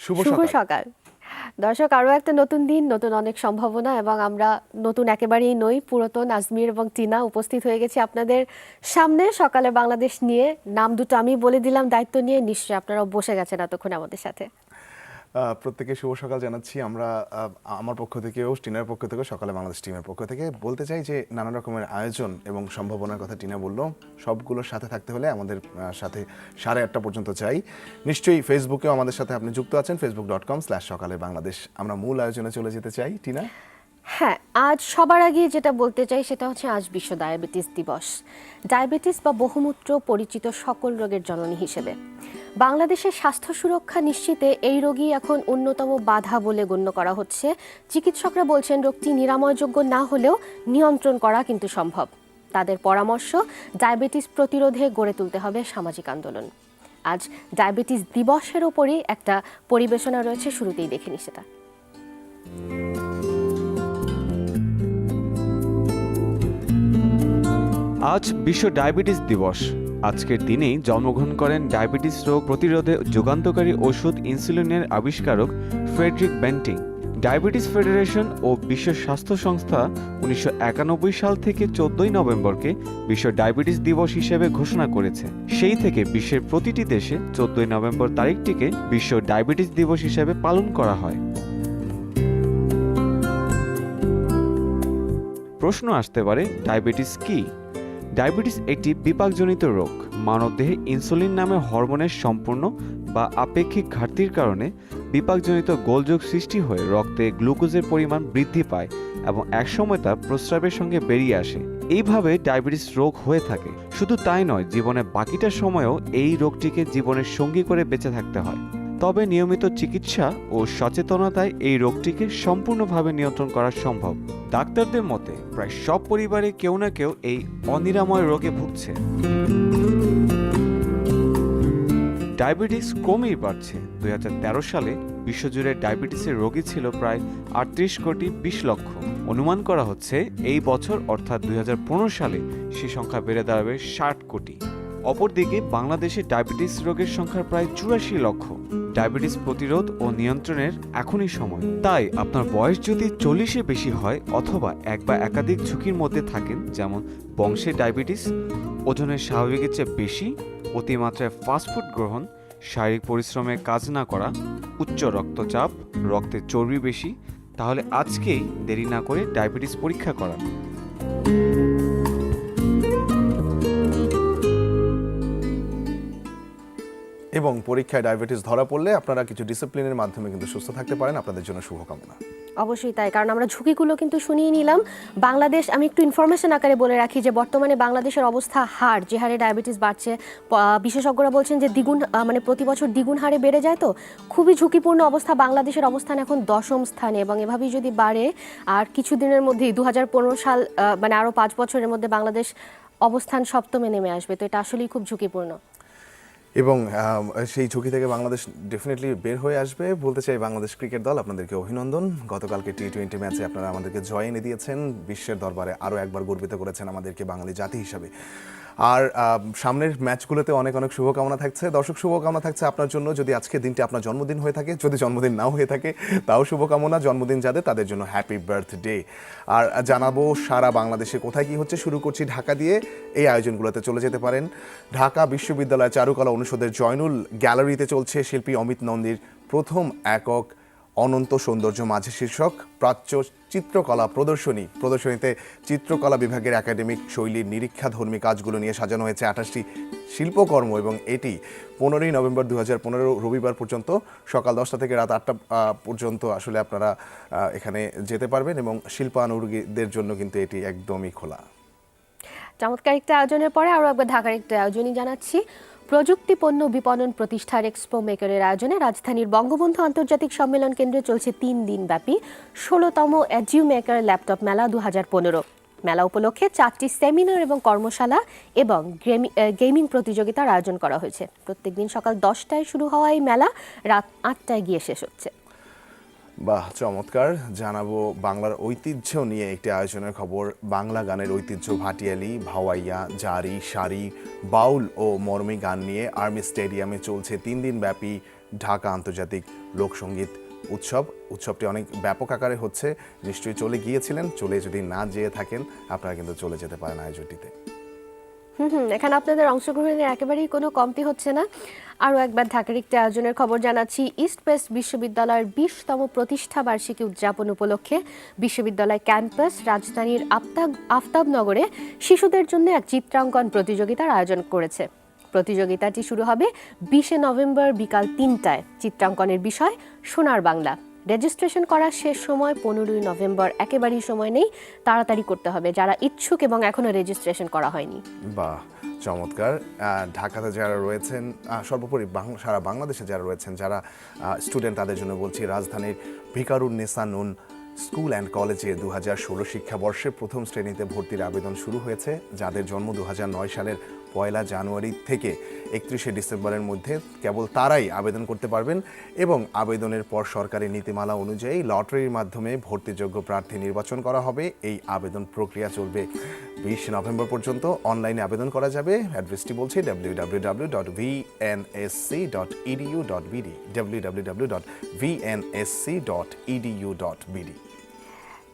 শুভ শুভ সকাল। সকাল দর্শক, আরও একটা নতুন দিন, নতুন অনেক সম্ভাবনা, এবং আমরা নতুন একেবারেই নই, পুরাতন আজমির এবং টিনা উপস্থিত হয়ে গেছি আপনাদের সামনে সকালে বাংলাদেশ নিয়ে। নাম দুটো আমি বলে দিলাম দায়িত্ব নিয়ে, নিশ্চয়ই আপনারাও বসে গেছেন এতক্ষণ আমাদের সাথে। প্রত্যেকে শুভ সকাল জানাচ্ছি আমরা। আমার পক্ষ থেকেও, টিনার পক্ষ থেকেও, সকালে বাংলাদেশ টিমের পক্ষ থেকে বলতে চাই যে নানা রকমের আয়োজন এবং সম্ভাবনার কথা টিনা বলল, সবগুলোর সাথে থাকতে হলে আমাদের সাথে 8:30 পর্যন্ত চাই। নিশ্চয়ই ফেসবুকেও আমাদের সাথে আপনি যুক্ত আছেন, facebook.com/সকালে বাংলাদেশ। আমরা মূল আয়োজনে চলে যেতে চাই টিনা। হ্যাঁ, আজ সবার আগে যেটা বলতে চাই সেটা হচ্ছে আজ বিশ্ব ডায়াবেটিস দিবস। ডায়াবেটিস বা বহুমূত্র পরিচিত সকল রোগের জননী হিসেবে বাংলাদেশের স্বাস্থ্য সুরক্ষা নিশ্চিতে এই রোগী এখন অন্যতম বাধা বলে গণ্য করা হচ্ছে। চিকিৎসকরা বলছেন রোগটি নিরাময়যোগ্য না হলেও নিয়ন্ত্রণ করা কিন্তু সম্ভব। তাদের পরামর্শ, ডায়াবেটিস প্রতিরোধে গড়ে তুলতে হবে সামাজিক আন্দোলন। আজ ডায়াবেটিস দিবসের ওপরই একটা পরিবেশনা রয়েছে, শুরুতেই দেখে নি সেটা। আজ বিশ্ব ডায়াবেটিস দিবস। আজকের দিনেই জন্মগ্রহণ করেন ডায়াবেটিস রোগ প্রতিরোধে যুগান্তকারী ওষুধ ইনসুলিনের আবিষ্কারক ফ্রেডরিক বেন্টিং। ডায়াবেটিস ফেডারেশন ও বিশ্ব স্বাস্থ্য সংস্থা 1991 সাল থেকে 14 নভেম্বরকে বিশ্ব ডায়াবেটিস দিবস হিসেবে ঘোষণা করেছে। সেই থেকে বিশ্বের প্রতিটি দেশে 14 নভেম্বর তারিখটিকে বিশ্ব ডায়াবেটিস দিবস হিসেবে পালন করা হয়। প্রশ্ন আসতে পারে, ডায়াবেটিস কি? ডায়াবেটিস একটি বিপাকজনিত রোগ। মানবদেহে ইনসুলিন নামে হরমোনের সম্পূর্ণ বা আপেক্ষিক ঘাটতির কারণে বিপাকজনিত গোলযোগ সৃষ্টি হয়ে রক্তে গ্লুকোজের পরিমাণ বৃদ্ধি পায় এবং একসময় তা প্রস্রাবের সঙ্গে বেরিয়ে আসে। এইভাবে ডায়াবেটিস রোগ হয়ে থাকে। শুধু তাই নয়, জীবনের বাকিটা সময়েও এই রোগটিকে জীবনের সঙ্গী করে বেঁচে থাকতে হয়। তবে নিয়মিত চিকিৎসা ও সচেতনতায় এই রোগটিকে সম্পূর্ণভাবে নিয়ন্ত্রণ করা সম্ভব। ডাক্তারদের মতে প্রায় সব পরিবারে কেউ না কেউ এই অনিরাময় রোগে ভুগছে। ডায়াবেটিস ক্রমেই বাড়ছে। 2013 সালে বিশ্বজুড়ে ডায়াবেটিসের রোগী ছিল প্রায় 38 কোটি 20 লক্ষ। অনুমান করা হচ্ছে এই বছর অর্থাৎ 2015 সালে সে সংখ্যা বেড়ে দাঁড়াবে 60 কোটি। অপরদিকে বাংলাদেশে ডায়াবেটিস রোগের সংখ্যা প্রায় 84 লক্ষ। ডায়াবেটিস প্রতিরোধ ও নিয়ন্ত্রণের এখনই সময়। তাই আপনার বয়স যদি 40-এ বেশি হয় অথবা এক বা একাধিক ঝুঁকির মধ্যে থাকেন, যেমন বংশে ডায়াবেটিস, ওজনের স্বাভাবিকের চেয়ে বেশি, অতিমাত্রায় ফাস্টফুড গ্রহণ, শারীরিক পরিশ্রমে কাজ না করা, উচ্চ রক্তচাপ, রক্তে চর্বি বেশি, তাহলে আজকেই দেরি না করে ডায়াবেটিস পরীক্ষা করান। এবং পরীক্ষায় ডায়াবেটিস ধরা পড়লে আপনারা কিছু ডিসিপ্লিনের মাধ্যমে কিন্তু সুস্থ থাকতে পারেন। আপনাদের জন্য শুভকামনা। অবশ্যই তাই, কারণ আমরা ঝুঁকিগুলো কিন্তু শুনিয়ে নিলাম। বাংলাদেশ, আমি একটু ইনফরমেশন আকারে বলে রাখি যে বর্তমানে বাংলাদেশের অবস্থা, হার যে হারে ডায়াবেটিস বাড়ছে, বিশেষজ্ঞরা বলছেন যে দ্বিগুণ, মানে প্রতি বছর দ্বিগুণ হারে বেড়ে যায়। তো খুবই ঝুঁকিপূর্ণ অবস্থা। বাংলাদেশের অবস্থান এখন 10ম স্থানে, এবং এভাবেই যদি বাড়ে আর কিছুদিনের মধ্যেই 2015 সাল, মানে আরও 5 বছরের মধ্যে বাংলাদেশ অবস্থান 7মে নেমে আসবে। তো এটা আসলেই খুব ঝুঁকিপূর্ণ এবং সেই ঝুঁকি থেকে বাংলাদেশ ডেফিনেটলি বের হয়ে আসবে। বলতে চাই, বাংলাদেশ ক্রিকেট দল, আপনাদেরকে অভিনন্দন। গতকালকে টি-20 ম্যাচে আপনারা আমাদেরকে জয় এনে দিয়েছেন, বিশ্বের দরবারে আরও একবার গর্বিত করেছেন আমাদেরকে বাঙালি জাতি হিসাবে। আর সামনের ম্যাচগুলোতে অনেক অনেক শুভকামনা থাকছে। দর্শক, শুভকামনা থাকছে আপনার জন্য। যদি আজকের দিনটি আপনার জন্মদিন হয়ে থাকে, যদি জন্মদিন নাও হয়ে থাকে, তাও শুভকামনা। জন্মদিন যাদের, তাদের জন্য হ্যাপি বার্থডে। আর জানাবো সারা বাংলাদেশে কোথায় কি হচ্ছে। শুরু করছি ঢাকা দিয়ে। এই আয়োজনগুলোতে চলে যেতে পারেন। ঢাকা বিশ্ববিদ্যালয় চারুকলা অনুষদের জয়নুল গ্যালারিতে চলছে শিল্পী অমিত নন্দীর প্রথম একক অনন্ত সৌন্দর্য মাঝে শীর্ষক প্রাচ্য চিত্রকলা প্রদর্শনী। প্রদর্শনীতে চিত্রকলা বিভাগের একাডেমিক শৈলীর নিরীক্ষাধর্মী কাজগুলো নিয়ে সাজানো হয়েছে 28টি শিল্পকর্ম, এবং এটি 15 নভেম্বর 2015 রবিবার পর্যন্ত সকাল 10টা থেকে রাত 8টা পর্যন্ত আসলে আপনারা এখানে যেতে পারবেন, এবং শিল্পানুরাগীদের জন্য কিন্তু এটি একদমই খোলা। চমৎকার একটা আয়োজনের পরে আরও একবার ঢাকার একটা আয়োজনই জানাচ্ছি। প্রযুক্তি পণ্য বিপণন প্রতিষ্ঠার এক্সপো মেকারের আয়োজনে রাজধানীর বঙ্গবন্ধু আন্তর্জাতিক সম্মেলন কেন্দ্রে চলছে 3 দিনব্যাপী 16তম এজিউ মেকার ল্যাপটপ মেলা 2015। মেলা উপলক্ষে 4টি সেমিনার এবং কর্মশালা এবং গেমিং প্রতিযোগিতার আয়োজন করা হয়েছে। প্রত্যেকদিন সকাল 10টায় শুরু হওয়া এই মেলা রাত 8টায় গিয়ে শেষ হচ্ছে। বাহ, চমৎকার। জানাবো বাংলার ঐতিহ্য নিয়ে একটি আয়োজনের খবর। বাংলা গানের ঐতিহ্য ভাটিয়ালি, ভাওয়াইয়া, জারি, শাড়ি, বাউল ও মরমী গান নিয়ে আর্মি স্টেডিয়ামে চলছে 3 দিন ব্যাপী ঢাকা আন্তর্জাতিক লোকসঙ্গীত উৎসবটি অনেক ব্যাপক আকারে হচ্ছে। নিশ্চয়ই চলে গিয়েছিলেন, চলে যদি না যেয়ে থাকেন আপনারা কিন্তু চলে যেতে পারেন আয়োজনটিতে। এখানে আপনাদের অংশগ্রহণের একেবারেই কোনো কমতি হচ্ছে না। আরও একবার ঢাকার একটি আয়োজনের খবর জানাচ্ছি। ইস্ট ওয়েস্ট বিশ্ববিদ্যালয়ের 20তম প্রতিষ্ঠা বার্ষিকী উদযাপন উপলক্ষে বিশ্ববিদ্যালয় ক্যাম্পাস রাজধানীর আফতাবনগরে শিশুদের জন্য এক চিত্রাঙ্কন প্রতিযোগিতার আয়োজন করেছে। প্রতিযোগিতাটি শুরু হবে 20 নভেম্বর বিকাল 3টায়। চিত্রাঙ্কনের বিষয় সোনার বাংলা। রেজিস্ট্রেশন করার শেষ সময় 15 নভেম্বর। একেবারেই সময় নেই, তাড়াতাড়ি করতে হবে যারা ইচ্ছুক এবং এখনো রেজিস্ট্রেশন করা হয়নি। বাহ, চমৎকার। ঢাকাতে যারা রয়েছেন, সর্বোপরি সারা বাংলাদেশে যারা রয়েছেন, যারা স্টুডেন্ট, তাদের জন্য বলছি রাজধানীর ভিকারুন্নেসা নুন স্কুল অ্যান্ড কলেজে 2016 শিক্ষাবর্ষে প্রথম শ্রেণীতে ভর্তির আবেদন শুরু হয়েছে। যাদের জন্ম 2009 সালের 1 জানুয়ারি থেকে 31 ডিসেম্বরের মধ্যে কেবল তারাই আবেদন করতে পারবেন এবং আবেদনের পর সরকারি নীতিমালা অনুযায়ী লটারির মাধ্যমে ভর্তিযোগ্য প্রার্থী নির্বাচন করা হবে। এই আবেদন প্রক্রিয়া চলবে 20 নভেম্বর পর্যন্ত। অনলাইনে আবেদন করা যাবে। অ্যাড্রেসটি বলছি www.vnsc.edu.bd www.vnsc.edu.bd।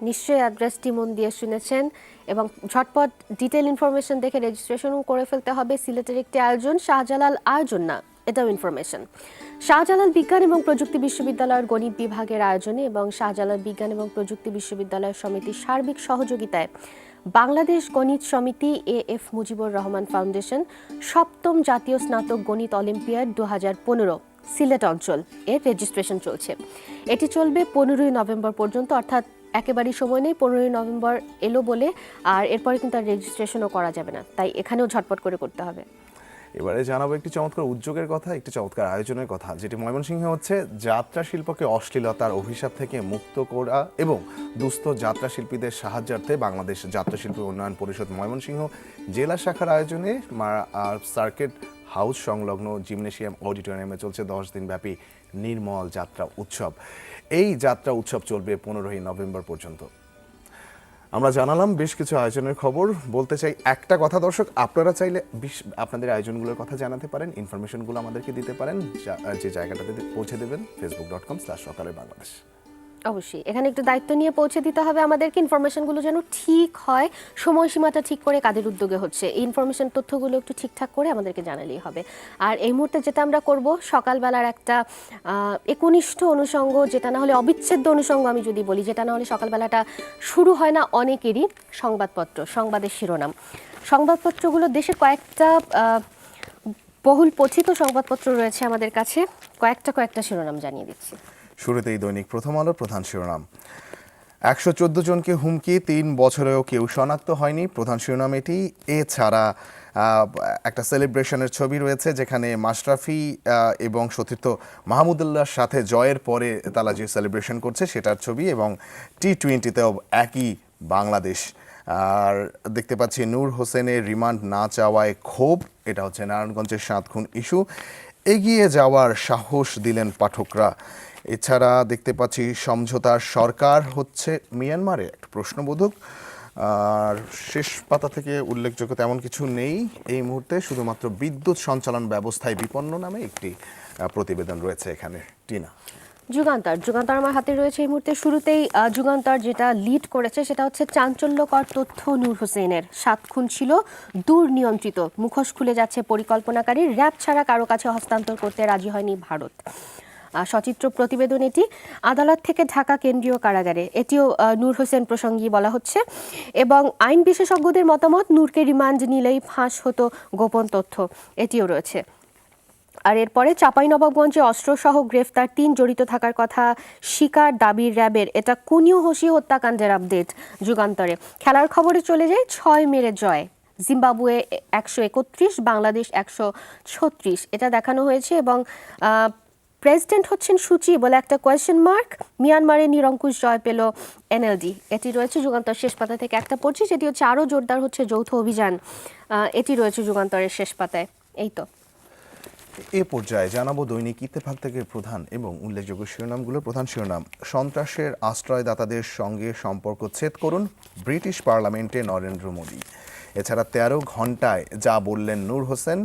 নিশ্চয়ই অ্যাড্রেসটি মন দিয়ে শুনেছেন এবং ঝটপট ডিটেল ইনফরমেশন দেখে রেজিস্ট্রেশনও করে ফেলতে হবে। সিলেটের একটি আয়োজন, শাহজালাল আয়োজন না, এটাও ইনফরমেশন। শাহজালাল বিজ্ঞান এবং প্রযুক্তি বিশ্ববিদ্যালয়ের গণিত বিভাগের আয়োজনে এবং শাহজালাল বিজ্ঞান এবং প্রযুক্তি বিশ্ববিদ্যালয় সমিতির সার্বিক সহযোগিতায় বাংলাদেশ গণিত সমিতি, AF মুজিবুর রহমান ফাউন্ডেশন 7ম জাতীয় স্নাতক গণিত অলিম্পিয়াড 2015 সিলেট অঞ্চল এর রেজিস্ট্রেশন চলছে। এটি চলবে 15 নভেম্বর পর্যন্ত, অর্থাৎ একেবারেই সময় নেই। 15 নভেম্বর এলো বলে আর এরপরে কিন্তু আর রেজিস্ট্রেশনও করা যাবে না, তাই এখানেও ঝটপট করে করতে হবে। এবারে জানাবো একটি চমৎকার উদ্যোগের কথা, একটি চমৎকার আয়োজনের কথা, যেটি ময়মনসিংহে হচ্ছে। যাত্রা শিল্পকে অশ্লীলতার অভিশাপ থেকে মুক্ত করা এবং দুস্থ যাত্রা শিল্পীদের সাহায্যার্থে বাংলাদেশ যাত্রা শিল্পী উন্নয়ন পরিষদ ময়মনসিংহ জেলা শাখার আয়োজনে সার্কিট হাউস সংলগ্ন জিমনেশিয়াম অডিটোরিয়ামে চলছে 10 দিনব্যাপী নির্মল যাত্রা উৎসব। এই যাত্রা উৎসব চলবে 15 নভেম্বর পর্যন্ত। আমরা জানালাম বেশ কিছু আয়োজনের খবর। বলতে চাই একটা কথা, দর্শক, আপনারা চাইলে আপনাদের আয়োজনগুলোর কথা জানাতে পারেন, ইনফরমেশনগুলো আমাদেরকে দিতে পারেন। যে জায়গাটাতে পৌঁছে দেবেন facebook.com/সকালেরবাংলাদেশ। অবশ্যই এখানে একটু দায়িত্ব নিয়ে পৌঁছে দিতে হবে আমাদেরকে। ইনফরমেশনগুলো যেন ঠিক হয়, সময়সীমাটা ঠিক করে কাদের উদ্যোগে হচ্ছে, এই ইনফরমেশন তথ্যগুলো একটু ঠিকঠাক করে আমাদেরকে জানালেই হবে। আর এই মুহূর্তে যেটা আমরা করব, সকালবেলার একটা একনিষ্ঠ অনুষঙ্গ, যেটা না হলে অবিচ্ছেদ্য অনুষঙ্গ আমি যদি বলি, যেটা না হলে সকালবেলাটা শুরু হয় না অনেকেরই, সংবাদপত্র, সংবাদের শিরোনাম। সংবাদপত্রগুলো দেশের কয়েকটা বহুল পঠিত সংবাদপত্র রয়েছে আমাদের কাছে, কয়েকটা শিরোনাম জানিয়ে দিচ্ছি। শুরুতেই দৈনিক প্রথম আলোর প্রধান শিরোনাম, 114 জনকে হুমকি, 3 বছরেও কেউ শনাক্ত হয়নি। প্রধান শিরোনাম এটি। এছাড়া একটা সেলিব্রেশনের ছবি রয়েছে, যেখানে মাশরাফি এবং সতীর্থ মাহমুদুল্লাহর সাথে জয়ের পরে তারা যে সেলিব্রেশন করছে সেটার ছবি, এবং T20তেও একই বাংলাদেশ। আর দেখতে পাচ্ছি নূর হোসেনের রিমান্ড না চাওয়ায় ক্ষোভ, এটা হচ্ছে নারায়ণগঞ্জের 7 খুন ইস্যু। এগিয়ে যাওয়ার সাহস দিলেন পাঠকরা। এছাড়া দেখতে পাচ্ছি সমঝোতার সরকার হচ্ছে মিয়ানমারে, একটা প্রশ্নবোধক। আর শেষ পাতা থেকে উল্লেখযোগ্য তেমন কিছু নেই এই মুহূর্তে, শুধুমাত্র বিদ্যুৎ সঞ্চালন ব্যবস্থায় বিপন্ন নামে একটি প্রতিবেদন রয়েছে এখানে। টিনা, যুগান্তর আমার হাতে রয়েছে এই মুহূর্তে। শুরুতেই যুগান্তর যেটা লিড করেছে সেটা হচ্ছে চাঞ্চল্যকর তথ্য নূর হোসেনের। 7 খুন ছিল দুর্নিয়ন্ত্রিত, মুখোশ খুলে যাচ্ছে পরিকল্পনাকারী, র্যাব ছাড়া কারো কাছে হস্তান্তর করতে রাজি হয়নি ভারত। সচিত্র প্রতিবেদন এটি। আদালত থেকে ঢাকা কেন্দ্রীয় কারাগারে, এটিও নূর হোসেন প্রসঙ্গে বলা হচ্ছে। এবং আইন বিশেষজ্ঞদের মতামত, নূরকে রিমান্ড নিলেই ফাঁস হতো গোপন তথ্য, এটিও রয়েছে। আর এরপরে চাঁপাইনবাবগঞ্জে অস্ত্রসহ গ্রেফতার 3 জড়িত থাকার কথা স্বীকার দাবির র্যাবের। এটা কুনিও হোসি হত্যাকাণ্ডের আপডেট যুগান্তরে। খেলার খবরে চলে যায়, 6 মেরে জয়। জিম্বাবুয়ে 131, বাংলাদেশ 136, এটা দেখানো হয়েছে। এবং প্রেসিডেন্ট হচ্ছেন সূচি বলে একটা কোয়েশ্চেন মার্ক। মিয়ানমারে নিরঙ্কুশ জয় পেল NLD, এটি রয়েছে যুগান্তর শেষ পাতা থেকে। একটা পড়ছি, সেটি হচ্ছে আরও জোরদার হচ্ছে যৌথ অভিযান, এটি রয়েছে যুগান্তরের শেষ পাতায়। এই তো এ পর্যায়ে জানাবো দৈনিক ইত্তেফাক থেকে প্রধান এবং উল্লেখযোগ্য শিরোনামগুলো। প্রধান শিরোনাম, সন্ত্রাসের আশ্রয়দাতাদের সঙ্গে সম্পর্ক ছেদ করুন ব্রিটিশ পার্লামেন্টে নরেন্দ্র মোদী। এছাড়া 13 ঘন্টায় যা বললেন নূর হোসেন,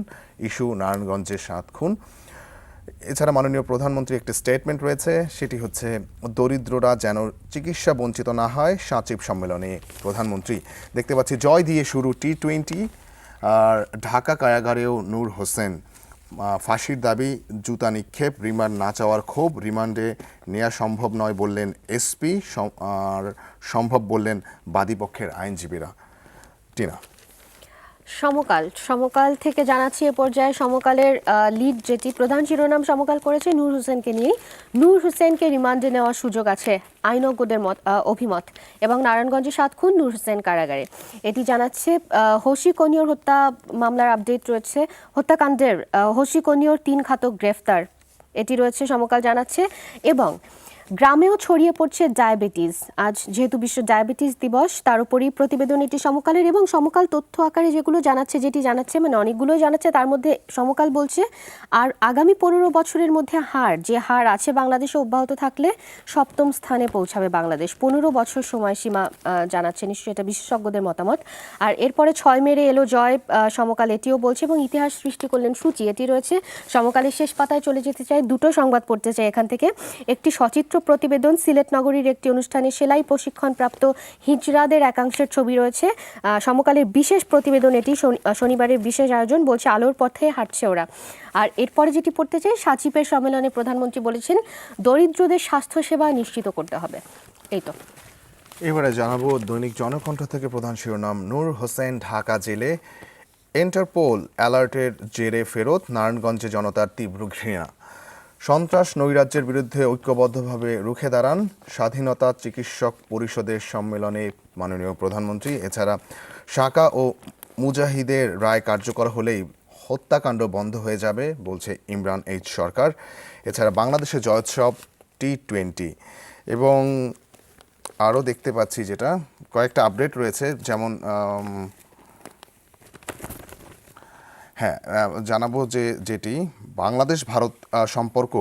ইস্যু নারায়ণগঞ্জে 7 খুন। এছাড়া মাননীয় প্রধানমন্ত্রী একটি স্টেটমেন্ট রয়েছে, সেটি হচ্ছে দরিদ্ররা যেন চিকিৎসা বঞ্চিত না হয়। সচিব সম্মেলনে প্রধানমন্ত্রী। দেখতে পাচ্ছি জয় দিয়ে শুরু T20। আর ঢাকা কারাগারেও নূর হোসেন। ফাঁসির দাবি, জুতা নিক্ষেপ, রিমান্ড না চাওয়ার ক্ষোভ। রিমান্ডে নেওয়া সম্ভব নয় বললেন এসপি, আর সম্ভব বললেন বাদীপক্ষের আইনজীবীরা। টিনা। সমকাল থেকে জানাচ্ছি এ পর্যায়ে সমকালের লিড যেটি প্রধান শিরোনাম সমকাল করেছে নূর হোসেনকে নিয়ে। নূর হোসেনকে রিমান্ডে নেওয়ার সুযোগ আছে, আইনজ্ঞদের অভিমত। এবং নারায়ণগঞ্জে 7 খুন, নূর হোসেন কারাগারে। এটি জানাচ্ছে হোসি কনিয়র হত্যা মামলার আপডেট রয়েছে। হত্যাকাণ্ডের হোসি কনিয়র 3 ঘাতক গ্রেফতার, এটি রয়েছে সমকাল জানাচ্ছে। এবং গ্রামেও ছড়িয়ে পড়ছে ডায়াবেটিস। আজ যেহেতু বিশ্ব ডায়াবেটিস দিবস, তার উপরই প্রতিবেদন এটি সমকালের। এবং সমকাল তথ্য আকারে যেগুলো জানাচ্ছে, যেটি জানাচ্ছে মানে অনেকগুলোই জানাচ্ছে, তার মধ্যে সমকাল বলছে আর আগামী 15 বছরের মধ্যে যে হার আছে বাংলাদেশে অব্যাহত থাকলে 7ম স্থানে পৌঁছাবে বাংলাদেশ। 15 বছর সময়সীমা জানাচ্ছে, নিশ্চয়ই এটা বিশেষজ্ঞদের মতামত। আর এরপরে 6 মেরে এলো জয়, সমকাল এটিও বলছে। এবং ইতিহাস সৃষ্টি করলেন সূচি, এটি রয়েছে সমকালের শেষ পাতায়। চলে যেতে চাই, দুটো সংবাদ পড়তে চাই এখান থেকে। একটি সচিত্র প্রতিবেদন, সিলেট নগরীর একটি অনুষ্ঠানে সেলাই প্রশিক্ষণপ্রাপ্ত হিজড়াদের একাংশের ছবি রয়েছে। সমকালের বিশেষ প্রতিবেদন এটি, শনিবারের বিশেষ আয়োজন, বলছে আলোর পথে হাঁটছে ওরা। আর এরপরে যেটি পড়তে চাই, সচিবের সম্মেলনে প্রধানমন্ত্রী বলেছেন দরিদ্রদের স্বাস্থ্যসেবা নিশ্চিত করতে হবে। এই তো এবারে জানাবো দৈনিক জনকণ্ঠ থেকে প্রধান শিরোনাম, নূর হোসেন ঢাকা জেলে, ইন্টারপোল অ্যালার্টের জেরে ফেরত, নারায়ণগঞ্জে জনতার তীব্র ঘৃণা। সন্ত্রাস নৈরাজ্যের বিরুদ্ধে ঐক্যবদ্ধভাবে রুখে দাঁড়ান স্বাধীনতা চিকিৎসক পরিষদের সম্মেলনে মাননীয় প্রধানমন্ত্রী। এছাড়া সাকা ও মুজাহিদের রায় কার্যকর হলেই হত্যাকাণ্ড বন্ধ হয়ে যাবে বলছে ইমরান এইচ সরকার। এছাড়া বাংলাদেশে জয়োৎসব T20। এবং আরও দেখতে পাচ্ছি যেটা কয়েকটা আপডেট রয়েছে, যেমন জানাবো যেটি বাংলাদেশ ভারত সম্পর্ক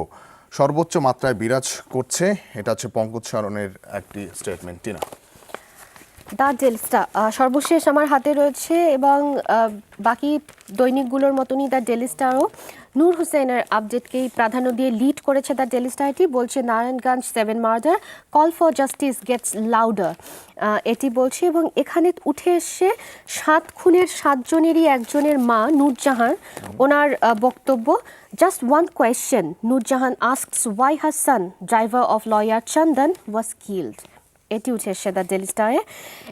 সর্বোচ্চ মাত্রায় বিরাজ করছে, এটা হচ্ছে পঙ্কজ শরণের একটি statement. Tina. The daily star সর্বশেষ আমার হাতে রয়েছে, এবং বাকি দৈনিকগুলোর মতনই দ্য ডেইলি স্টারও নূর হোসেনের আপডেটকেই প্রাধান্য দিয়ে লিড করেছে। দ্য ডেইলি স্টারটি বলছে Narayanganj 7 murder, call for justice gets louder, এটি বলছে। এবং এখানে উঠে এসে 7 খুনের 7 জনেরই একজনের মা নূরজাহান, ওনার বক্তব্য, just one question, Nurjahan asks why her son driver of lawyer Chandan was killed, এটি উঠে এসে দ্য ডেইলি স্টারে।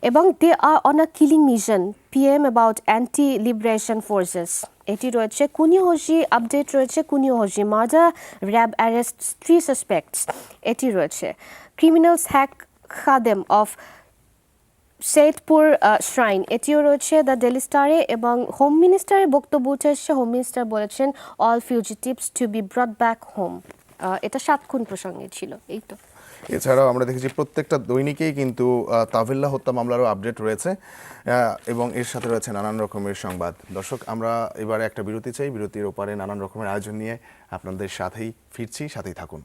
এবং they are on a killing mission, PM about anti liberation forces, এটি রয়েছে। কুনিও হোসি আপডেট রয়েছে, Kunio Hoshi murder, RAB arrest 3 suspects, এটি রয়েছে। ক্রিমিনালস হ্যাক খাদেম অফ সৈয়দপুর শ্রাইন, এটিও রয়েছে দ্য ডেইলি স্টারে। এবং হোম মিনিস্টারের বক্তব্য উঠে এসছে, হোম মিনিস্টার বলেছেন all fugitives to be brought back home, এটা 7 খুন প্রসঙ্গে ছিল। এই তো। এছাড়াও আমরা দেখেছি প্রত্যেকটা দৈনিকেই কিন্তু তাভিল্লা হত্যা মামলারও আপডেট রয়েছে, এবং এর সাথে রয়েছে নানান রকমের সংবাদ। দর্শক, আমরা এবারে একটা বিরতি চাই, বিরতির ওপারে নানান রকমের আয়োজন নিয়ে আপনাদের সাথেই ফিরছি, সাথেই থাকুন।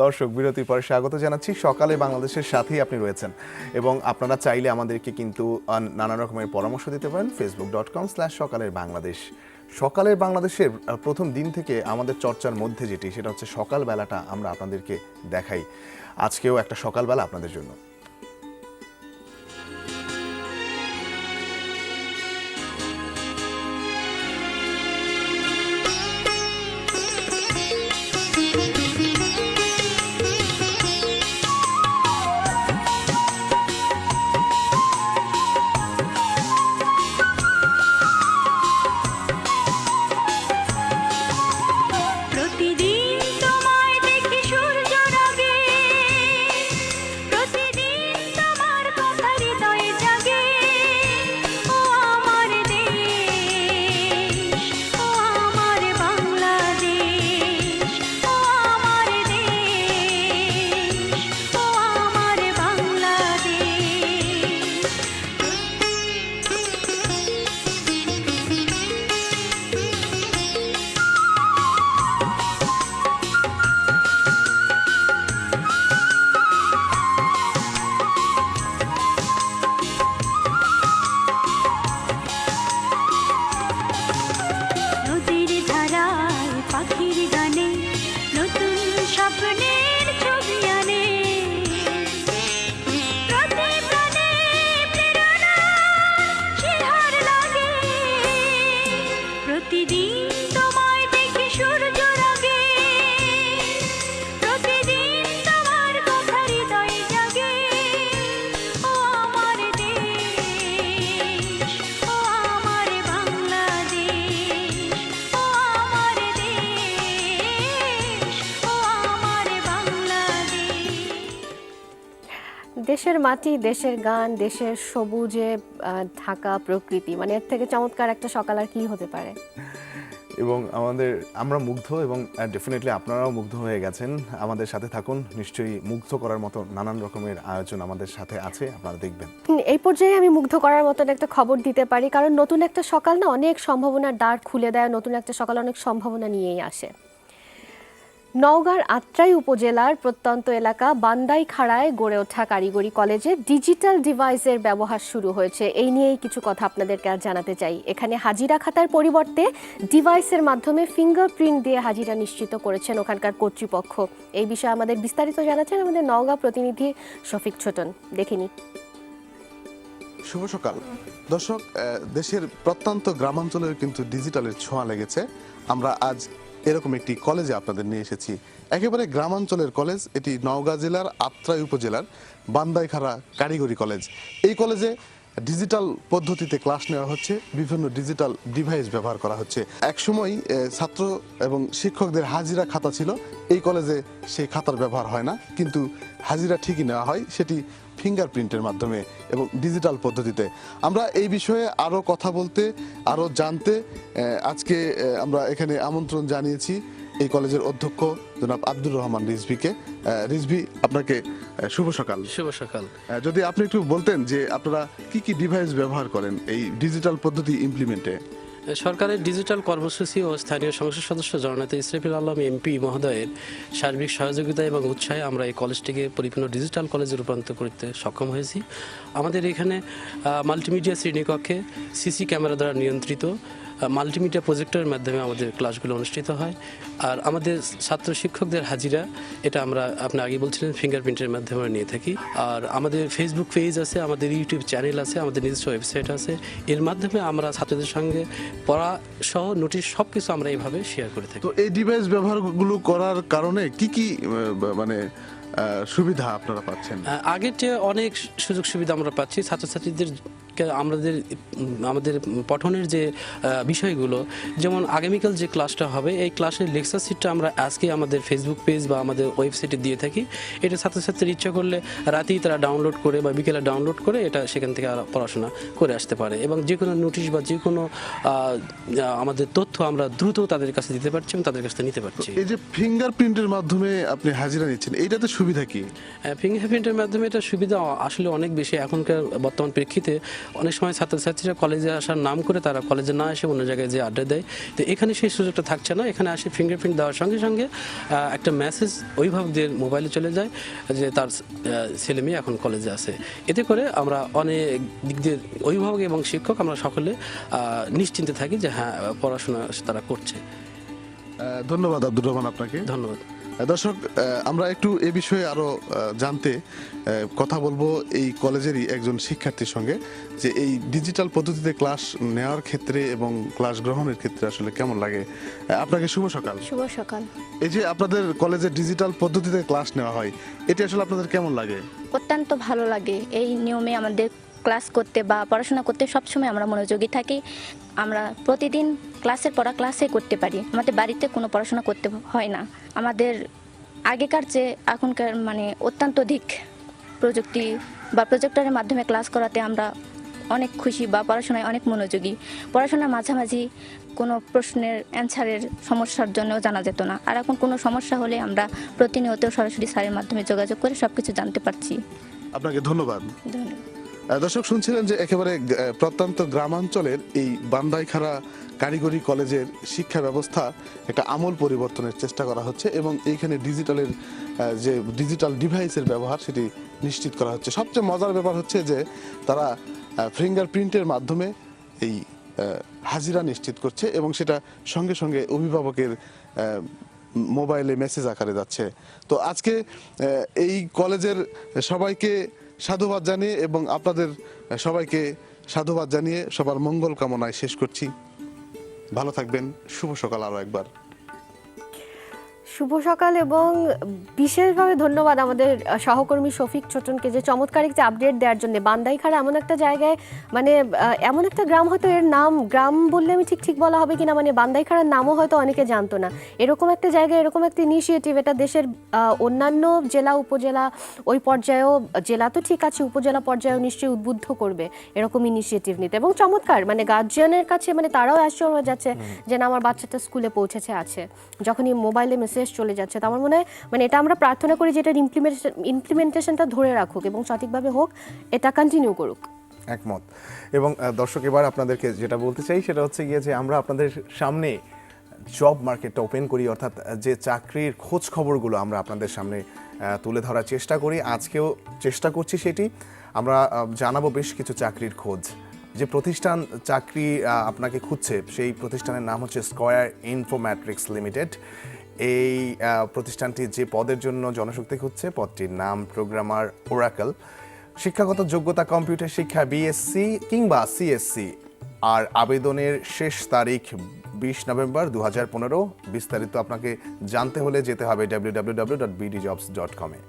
দর্শক, বিরতির পরে স্বাগত জানাচ্ছি। সকালে বাংলাদেশের সাথেই আপনি রয়েছেন, এবং আপনারা চাইলে আমাদেরকে কিন্তু নানা রকমের পরামর্শ দিতে পারেন। facebook.com/সকালের বাংলাদেশ। সকালের বাংলাদেশের প্রথম দিন থেকে আমাদের চর্চার মধ্যে যেটি, সেটা হচ্ছে সকালবেলাটা আমরা আপনাদেরকে দেখাই। আজকেও একটা সকালবেলা আপনাদের জন্য। প্রতিদিন তোমায় দেখি সূর্য রাগে, প্রতিদিন দেশের মাটি, দেশের গান, দেশের সবুজে ঢাকা প্রকৃতি, মানে এর থেকে চমৎকার একটা সকাল আর কি হতে পারে। এবং আমরা মুগ্ধ, এবং ডেফিনেটলি আপনারাও মুগ্ধ হয়ে গেছেন। আমাদের সাথে থাকুন, নিশ্চয়ই মুগ্ধ করার মতো নানান রকমের আয়োজন আমাদের সাথে আছে, আপনারা দেখবেন। এই পর্যায়ে আমি মুগ্ধ করার মতন একটা খবর দিতে পারি, কারণ নতুন একটা সকাল না অনেক সম্ভাবনার দ্বার খুলে দেয়, নতুন একটা সকাল অনেক সম্ভাবনা নিয়েই আসে। নওগাঁর আত্রাই উপজেলার প্রত্যন্ত এলাকা বান্দাইখাড়ায় গড়ে ওঠা কারিগরি কলেজে ডিজিটাল ডিভাইসের ব্যবহার শুরু হয়েছে। এই নিয়েই কিছু কথা আপনাদেরকে আর জানাতে চাই। এখানে হাজিরা খাতার পরিবর্তে ডিভাইসের মাধ্যমে ফিঙ্গারপ্রিন্ট দিয়ে হাজিরা নিশ্চিত করেছেন ওখানকার কর্তৃপক্ষ। এই বিষয়ে আমাদের বিস্তারিত জানাচ্ছেন আমাদের নওগাঁ প্রতিনিধি শফিক ছোটন। দেখিনি। শুভ সকাল দর্শক, দেশের প্রত্যন্ত গ্রামাঞ্চলেও কিন্তু ডিজিটালের ছোঁয়া লেগেছে। আমরা আজ এরকম একটি কলেজে আপনাদের নিয়ে এসেছি, একেবারে গ্রামাঞ্চলের কলেজ। এটি নওগাঁ জেলার আত্রাই উপজেলার বান্দাইখাড়া কারিগরি কলেজ। এই কলেজে ডিজিটাল পদ্ধতিতে ক্লাস নেওয়া হচ্ছে, বিভিন্ন ডিজিটাল ডিভাইস ব্যবহার করা হচ্ছে। একসময় ছাত্র এবং শিক্ষকদের হাজিরা খাতা ছিল, এই কলেজে সেই খাতার ব্যবহার হয় না, কিন্তু হাজিরা ঠিকই নেওয়া হয়, সেটি ফিঙ্গারপ্রিন্টের মাধ্যমে এবং ডিজিটাল পদ্ধতিতে। আমরা এই বিষয়ে আরও কথা বলতে, আরও জানতে আজকে আমরা এখানে আমন্ত্রণ জানিয়েছি এই কলেজের অধ্যক্ষ জনাব আব্দুর রহমান রিজভিকে। রিজভি, আপনাকে শুভ সকাল। শুভ সকাল। যদি আপনি একটু বলতেন যে আপনারা কি কি ডিভাইস ব্যবহার করেন এই ডিজিটাল পদ্ধতি ইমপ্লিমেন্টে। সরকারের ডিজিটাল কর্মসূচি ও স্থানীয় সংসদ সদস্য জননেতা ইসরাফিল আলম এমপি মহোদয়ের সার্বিক সহযোগিতা এবং উৎসাহে আমরা এই কলেজটিকে পরিপূর্ণ ডিজিটাল কলেজে রূপান্তর করতে সক্ষম হয়েছি। আমাদের এখানে মাল্টিমিডিয়া শ্রেণীকক্ষে সিসি ক্যামেরা দ্বারা নিয়ন্ত্রিত মাল্টিমিডিয়া প্রজেক্টরের মাধ্যমে আমাদের ক্লাসগুলো অনুষ্ঠিত হয়। আর আমাদের ছাত্র শিক্ষকদের হাজিরা, এটা আপনি আগে বলছিলেন ফিঙ্গারপ্রিন্টের মাধ্যমে নিয়ে থাকি। আর আমাদের ফেসবুক পেজ আছে, আমাদের ইউটিউব চ্যানেল আছে, আমাদের নিজস্ব ওয়েবসাইট আছে। এর মাধ্যমে আমরা ছাত্রদের সঙ্গে পড়া সহ নোটিশ সব কিছু আমরা এইভাবে শেয়ার করে থাকি। তো এই ডিভাইস ব্যবহারগুলো করার কারণে কি কি মানে সুবিধা আপনারা পাচ্ছেন? আগের চেয়ে অনেক সুযোগ সুবিধা আমরা পাচ্ছি। ছাত্রছাত্রীদের আমাদের পঠনের যে বিষয়গুলো, যেমন আগামীকাল যে ক্লাসটা হবে, এই ক্লাসের লেকচার শিটটা আমরা আজকে আমাদের ফেসবুক পেজ বা আমাদের ওয়েবসাইটে দিয়ে থাকি। এটা ছাত্রছাত্রীর ইচ্ছা করলে রাতেই তারা ডাউনলোড করে বা বিকেলে ডাউনলোড করে এটা সেখান থেকে পড়াশোনা করে আসতে পারে, এবং যে কোনো নোটিশ বা যে কোনো আমাদের তথ্য আমরা দ্রুত তাদের কাছে দিতে পারছি এবং তাদের কাছ থেকে নিতে পারছি। এই যে ফিঙ্গারপ্রিন্টের মাধ্যমে আপনি হাজিরা নিচ্ছেন, এইটাতে সুবিধা কি? ফিঙ্গারপ্রিন্টের মাধ্যমে এটা সুবিধা আসলে অনেক বেশি। এখনকার বর্তমান প্রেক্ষিতে অনেক সময় ছাত্রছাত্রীরা কলেজে আসার নাম করে তারা কলেজে না এসে অন্য জায়গায় যে আড্ডা দেয়, তো এখানে সেই সুযোগটা থাকছে না। এখানে আসে ফিঙ্গারপ্রিন্ট দেওয়ার সঙ্গে সঙ্গে একটা মেসেজ অভিভাবকদের মোবাইলে চলে যায় যে তার ছেলে মেয়ে এখন কলেজে আছে। এতে করে আমরা অনেক দিক দিয়ে অভিভাবক এবং শিক্ষক আমরা সকলে নিশ্চিন্তে থাকি যে হ্যাঁ, পড়াশোনা তারা করছে। ধন্যবাদ আব্দুর রহমান আপনাকে। ধন্যবাদ। দর্শক, আমরা একটু এ বিষয়ে আরো জানতে কথা বলবো এই কলেজেরই একজন শিক্ষার্থীর সঙ্গে, যে এই ডিজিটাল পদ্ধতিতে ক্লাস নেওয়ার ক্ষেত্রে এবং ক্লাস গ্রহণের ক্ষেত্রে আসলে কেমন লাগে। আপনাকে শুভ সকাল। শুভ সকাল। এই যে আপনাদের কলেজে ডিজিটাল পদ্ধতিতে ক্লাস নেওয়া হয়, এটি আসলে আপনাদের কেমন লাগে? অত্যন্ত ভালো লাগে। এই নিয়মে আমাদের ক্লাস করতে বা পড়াশোনা করতে সবসময় আমরা মনোযোগী থাকি। আমরা প্রতিদিন ক্লাসের পড়া ক্লাসে করতে পারি, আমাদের বাড়িতে কোনো পড়াশোনা করতে হয় না। আমাদের আগেকার চেয়ে এখনকার অত্যন্ত অধিক প্রযুক্তি বা প্রজেক্টরের মাধ্যমে ক্লাস করাতে আমরা অনেক খুশি বা পড়াশোনায় অনেক মনোযোগী। পড়াশোনার মাঝামাঝি কোনো প্রশ্নের অ্যান্সারের সমস্যার জন্যও জানা যেত না, আর এখন কোনো সমস্যা হলে আমরা প্রতিনিয়ত সরাসরি স্যারের মাধ্যমে যোগাযোগ করে সব কিছু জানতে পারছি। আপনাকে ধন্যবাদ। ধন্যবাদ। দর্শক, শুনছিলেন যে একেবারে প্রত্যন্ত গ্রামাঞ্চলের এই বান্দাইখাড়া কারিগরি কলেজের শিক্ষা ব্যবস্থা একটা আমূল পরিবর্তনের চেষ্টা করা হচ্ছে, এবং এইখানে যে ডিজিটাল ডিভাইসের ব্যবহার সেটি নিশ্চিত করা হচ্ছে। সবচেয়ে মজার ব্যাপার হচ্ছে যে তারা ফিঙ্গারপ্রিন্টের মাধ্যমে এই হাজিরা নিশ্চিত করছে, এবং সেটা সঙ্গে সঙ্গে অভিভাবকের মোবাইলে মেসেজ আকারে যাচ্ছে। তো আজকে এই কলেজের সবাইকে সাধুবাদ জানিয়ে এবং আপনাদের সবাইকে সাধুবাদ জানিয়ে সবার মঙ্গল কামনায় শেষ করছি। ভালো থাকবেন। শুভ সকাল আরো একবার। শুভ সকাল এবং বিশেষভাবে ধন্যবাদ আমাদের সহকর্মী শফিক ছোটনকে যে চমৎকার একটি আপডেট দেওয়ার জন্য। বান্দাইখাড়া এমন একটা জায়গায় মানে এমন একটা গ্রাম, হয়তো এর নাম গ্রাম বললে আমি ঠিক বলা হবে কিনা, মানে বান্দাইখাড়ার নামও হয়তো অনেকে জানতো না। এরকম একটা জায়গায় এরকম একটা ইনিশিয়েটিভ, এটা দেশের অন্যান্য জেলা উপজেলা ওই পর্যায়েও, জেলা তো ঠিক আছে, উপজেলা পর্যায়েও নিশ্চয়ই উদ্বুদ্ধ করবে এরকম ইনিশিয়েটিভ নিতে। এবং চমৎকার, মানে গার্জিয়ানের কাছে মানে তারাও আশ্চর্য হয়ে যাচ্ছে যে না আমার বাচ্চাটা স্কুলে পৌঁছেছে আছে, যখনই মোবাইলে মেসেজ চলে যাচ্ছে। তো আমার মনে হয় মানে এটা আমরা প্রার্থনা করি যে এটার ইমপ্লিমেন্টেশনটা ধরে রাখুক এবং সঠিকভাবে হোক, এটা কন্টিনিউ করুক। একমত। এবং দর্শক, এবার আপনাদেরকে যেটা বলতে চাই সেটা হচ্ছে গিয়ে যে আমরা আপনাদের সামনে জব মার্কেটটা ওপেন করি, অর্থাৎ যে চাকরির খোঁজ খবরগুলো আমরা আপনাদের সামনে তুলে ধরার চেষ্টা করি। আজকেও চেষ্টা করছি সেটি। আমরা জানাবো বেশ কিছু চাকরির খোঁজ। যে প্রতিষ্ঠান চাকরি আপনাকে খুঁজছে সেই প্রতিষ্ঠানের নাম হচ্ছে স্কয়ার ইনফোম্যাট্রিক্স লিমিটেড। এই প্রতিষ্ঠানটি যে পদের জন্য জনশক্তি খুঁজছে, পদটির নাম প্রোগ্রামার ওরাকল। শিক্ষাগত যোগ্যতা কম্পিউটার শিক্ষা বিএসসি কিংবা সিএসসি। আর আবেদনের শেষ তারিখ 20 নভেম্বর 2015। বিস্তারিত আপনাকে জানতে হলে যেতে হবে www.bdjobs.com এ।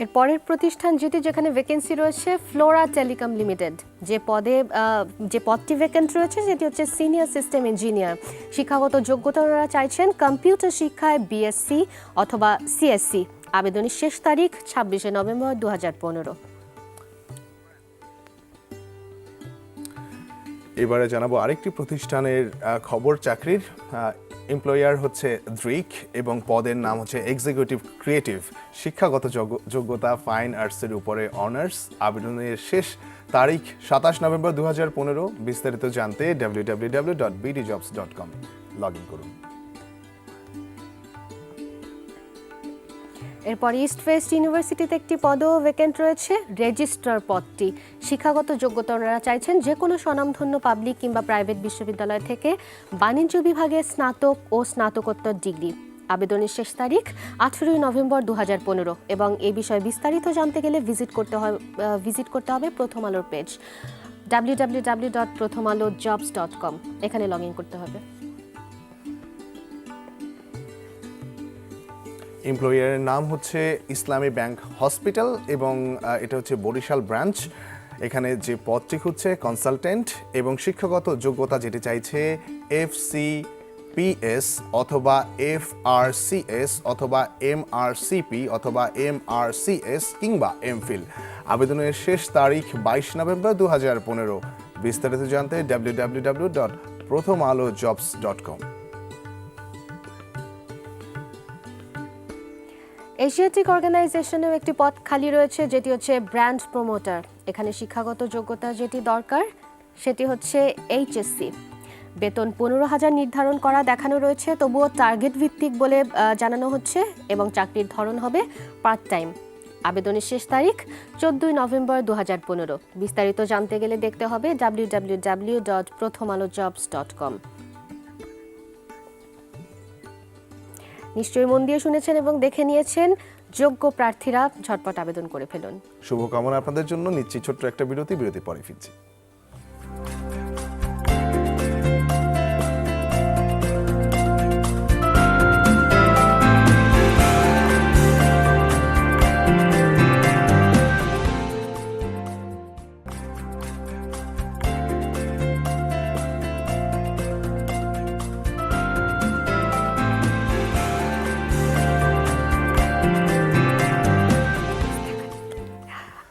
এর পরের প্রতিষ্ঠান যেখানে ভ্যাকেন্সি রয়েছে ফ্লোরা টেলিকম লিমিটেড। যে পদটি ভ্যাকেন্ট রয়েছে সেটি হচ্ছে সিনিয়র সিস্টেম ইঞ্জিনিয়ার। শিক্ষাগত যোগ্যতা ওনারা চাইছেন কম্পিউটার শিক্ষায় বিএসসি অথবা সিএসসি। আবেদনের শেষ তারিখ 26 নভেম্বর 2015। এবারে জানাবো আরেকটি প্রতিষ্ঠানের খবর চাকরির। এমপ্লয়ার হচ্ছে দ্রিক এবং পদের নাম হচ্ছে এক্সিকিউটিভ ক্রিয়েটিভ। শিক্ষাগত যোগ্যতা ফাইন আর্টসের উপরে অনার্স। আবেদনের শেষ তারিখ 27 নভেম্বর 2015। বিস্তারিত জানতে www.bdjobs.com লগ ইন করুন। এরপর ইস্ট ওয়েস্ট ইউনিভার্সিটিতে একটি পদও ভ্যাকেন্ট রয়েছে, রেজিস্ট্রার পদটি। শিক্ষাগত যোগ্যতা ওনারা চাইছেন যে কোনো স্বনামধন্য পাবলিক কিংবা প্রাইভেট বিশ্ববিদ্যালয় থেকে বাণিজ্য বিভাগে স্নাতক ও স্নাতকোত্তর ডিগ্রি। আবেদনের শেষ তারিখ 18 নভেম্বর 2015। এবং এই বিষয়ে বিস্তারিত জানতে গেলে ভিজিট করতে হবে প্রথম আলোর পেজ www.prothomalojobs.com। এখানে লগ ইন করতে হবে। এমপ্লয়ারের নাম হচ্ছে ইসলামী ব্যাংক হসপিটাল এবং এটা হচ্ছে বরিশাল ব্রাঞ্চ। এখানে যে পদটি খুঁজছে কনসালটেন্ট এবং শিক্ষাগত যোগ্যতা যেটি চাইছে FCPS অথবা FRCS অথবা MRCP অথবা MRCS কিংবা MPhil। আবেদনের শেষ তারিখ 22 নভেম্বর 2015। বিস্তারিত জানতে www.prothomalojobs.com। এশিয়াটিক অর্গানাইজেশনেও একটি পদ খালি রয়েছে যেটি হচ্ছে ব্র্যান্ড প্রমোটার। এখানে শিক্ষাগত যোগ্যতা যেটি দরকার সেটি হচ্ছে HSC। বেতন 15,000 নির্ধারণ করা দেখানো রয়েছে, তবুও টার্গেট ভিত্তিক বলে জানানো হচ্ছে এবং চাকরির ধরন হবে পার্ট টাইম। আবেদনের শেষ তারিখ 14 নভেম্বর 2015। বিস্তারিত জানতে গেলে দেখতে হবে www.prothomalojobs.com। নিশ্চয়ই মন দিয়ে শুনেছেন এবং দেখে নিয়েছেন। যোগ্য প্রার্থীরা ঝটপট আবেদন করে ফেলুন। শুভকামনা আপনাদের জন্য। নিচ্ছি ছোট্ট একটা বিরতি পরে ফিরছি।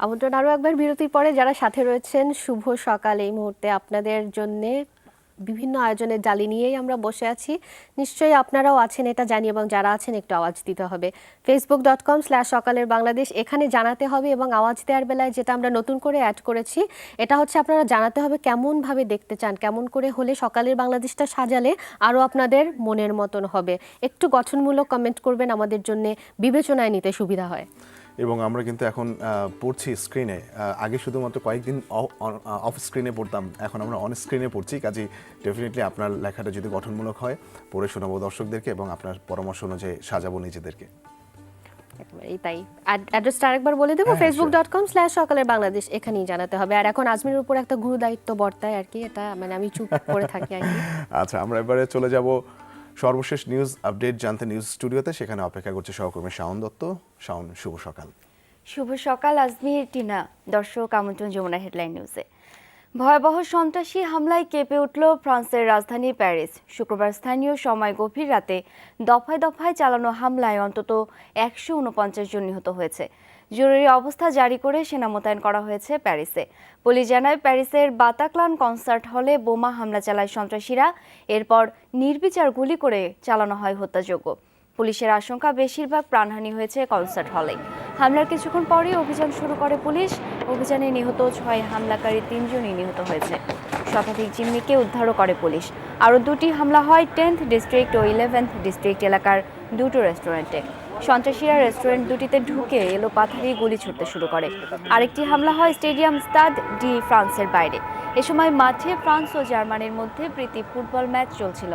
আমন্ত্রণ আরও একবার বিরতির পরে। যারা সাথে রয়েছেন শুভ সকাল। এই মুহূর্তে আপনাদের জন্য বিভিন্ন আয়োজনের ডালি নিয়েই আমরা বসে আছি। নিশ্চয়ই আপনারাও আছেন এটা জানি, এবং যারা আছেন একটু আওয়াজ দিতে হবে। facebook.com/সকালের বাংলাদেশ এখানে জানাতে হবে। এবং আওয়াজ দেওয়ার বেলায় যেটা আমরা নতুন করে অ্যাড করেছি এটা হচ্ছে আপনারা জানাতে হবে কেমনভাবে দেখতে চান, কেমন করে হলে সকালের বাংলাদেশটা সাজালে আরও আপনাদের মনের মতন হবে। একটু গঠনমূলক কমেন্ট করবেন, আমাদের জন্য বিবেচনায় নিতে সুবিধা হয়। এবং আমরা কিন্তু এখন পড়ছি স্ক্রিনে। আগে শুধুমাত্র কয়েকদিন অফ স্ক্রিনে পড়তাম, এখন আমরা অন স্ক্রিনে পড়ছি। কাজেই ডেফিনেটলি আপনার লেখাটা যদি গঠনমূলক হয় পড়ে শোনাবো দর্শকদেরকে এবং আপনার পরামর্শ অনুযায়ী সাজাবো নিজেদেরকে। একেবারেই তাই। অ্যাড্রেসটা আরেকবার বলে দেবো, হ্যাঁ, facebook.com/সকালের বাংলাদেশ, এখানেই জানাতে হবে। আর এখন আজমিরের উপর একটা গুরু দায়িত্ব বর্তায় আর কি, এটা মানে আমি চুপ করে থাকি আর কি। আচ্ছা, আমরা এবারে চলে যাব সর্বশেষ নিউজ আপডেট জানতে নিউজ স্টুডিওতে। সেখানে অপেক্ষা করছে সহকর্মী শাওন দত্ত। শাওন, শুভ সকাল। শুভ সকাল আজমির, টিনা। দর্শক আমন্ত্রণ যমুনা হেডলাইন নিউজে। ভয়াবহ সন্ত্রাসী হামলায় কেঁপে উঠল ফ্রান্সের রাজধানী প্যারিস। শুক্রবার স্থানীয় সময় গভীর রাতে দফায় দফায় চালানো হামলায় অন্তত 149 জন নিহত হয়েছে। জরুরি অবস্থা জারি করে সেনা মোতায়েন করা হয়েছে প্যারিসে। পুলিশ জানায়, প্যারিসের বাতাক্লান কনসার্ট হলে বোমা হামলা চালায় সন্ত্রাসীরা। এরপর নির্বিচার গুলি করে চালানো হয় হত্যাযজ্ঞ। পুলিশের আশঙ্কা, বেশিরভাগ প্রাণহানি হয়েছে কনসার্ট হলে। হামলার কিছুক্ষণ পরেই অভিযান শুরু করে পুলিশ। অভিযানে নিহত 6 হামলাকারী 3 জনই নিহত হয়েছে। শতাধিক জিম্মিকে উদ্ধারও করে পুলিশ। আরও 2টি হামলা হয় 10th ডিস্ট্রিক্ট ও 11th ডিস্ট্রিক্ট এলাকার 2টো রেস্টুরেন্টে। সন্ত্রাসীরা রেস্টুরেন্ট দুটিতে ঢুকে এলোপাথারি গুলি ছুড়তে শুরু করে। আরেকটি হামলা হয় স্টেডিয়াম স্টাড ডি ফ্রান্সের বাইরে। এ সময় মাঠে ফ্রান্স ও জার্মানির মধ্যে প্রীতি ফুটবল ম্যাচ চলছিল।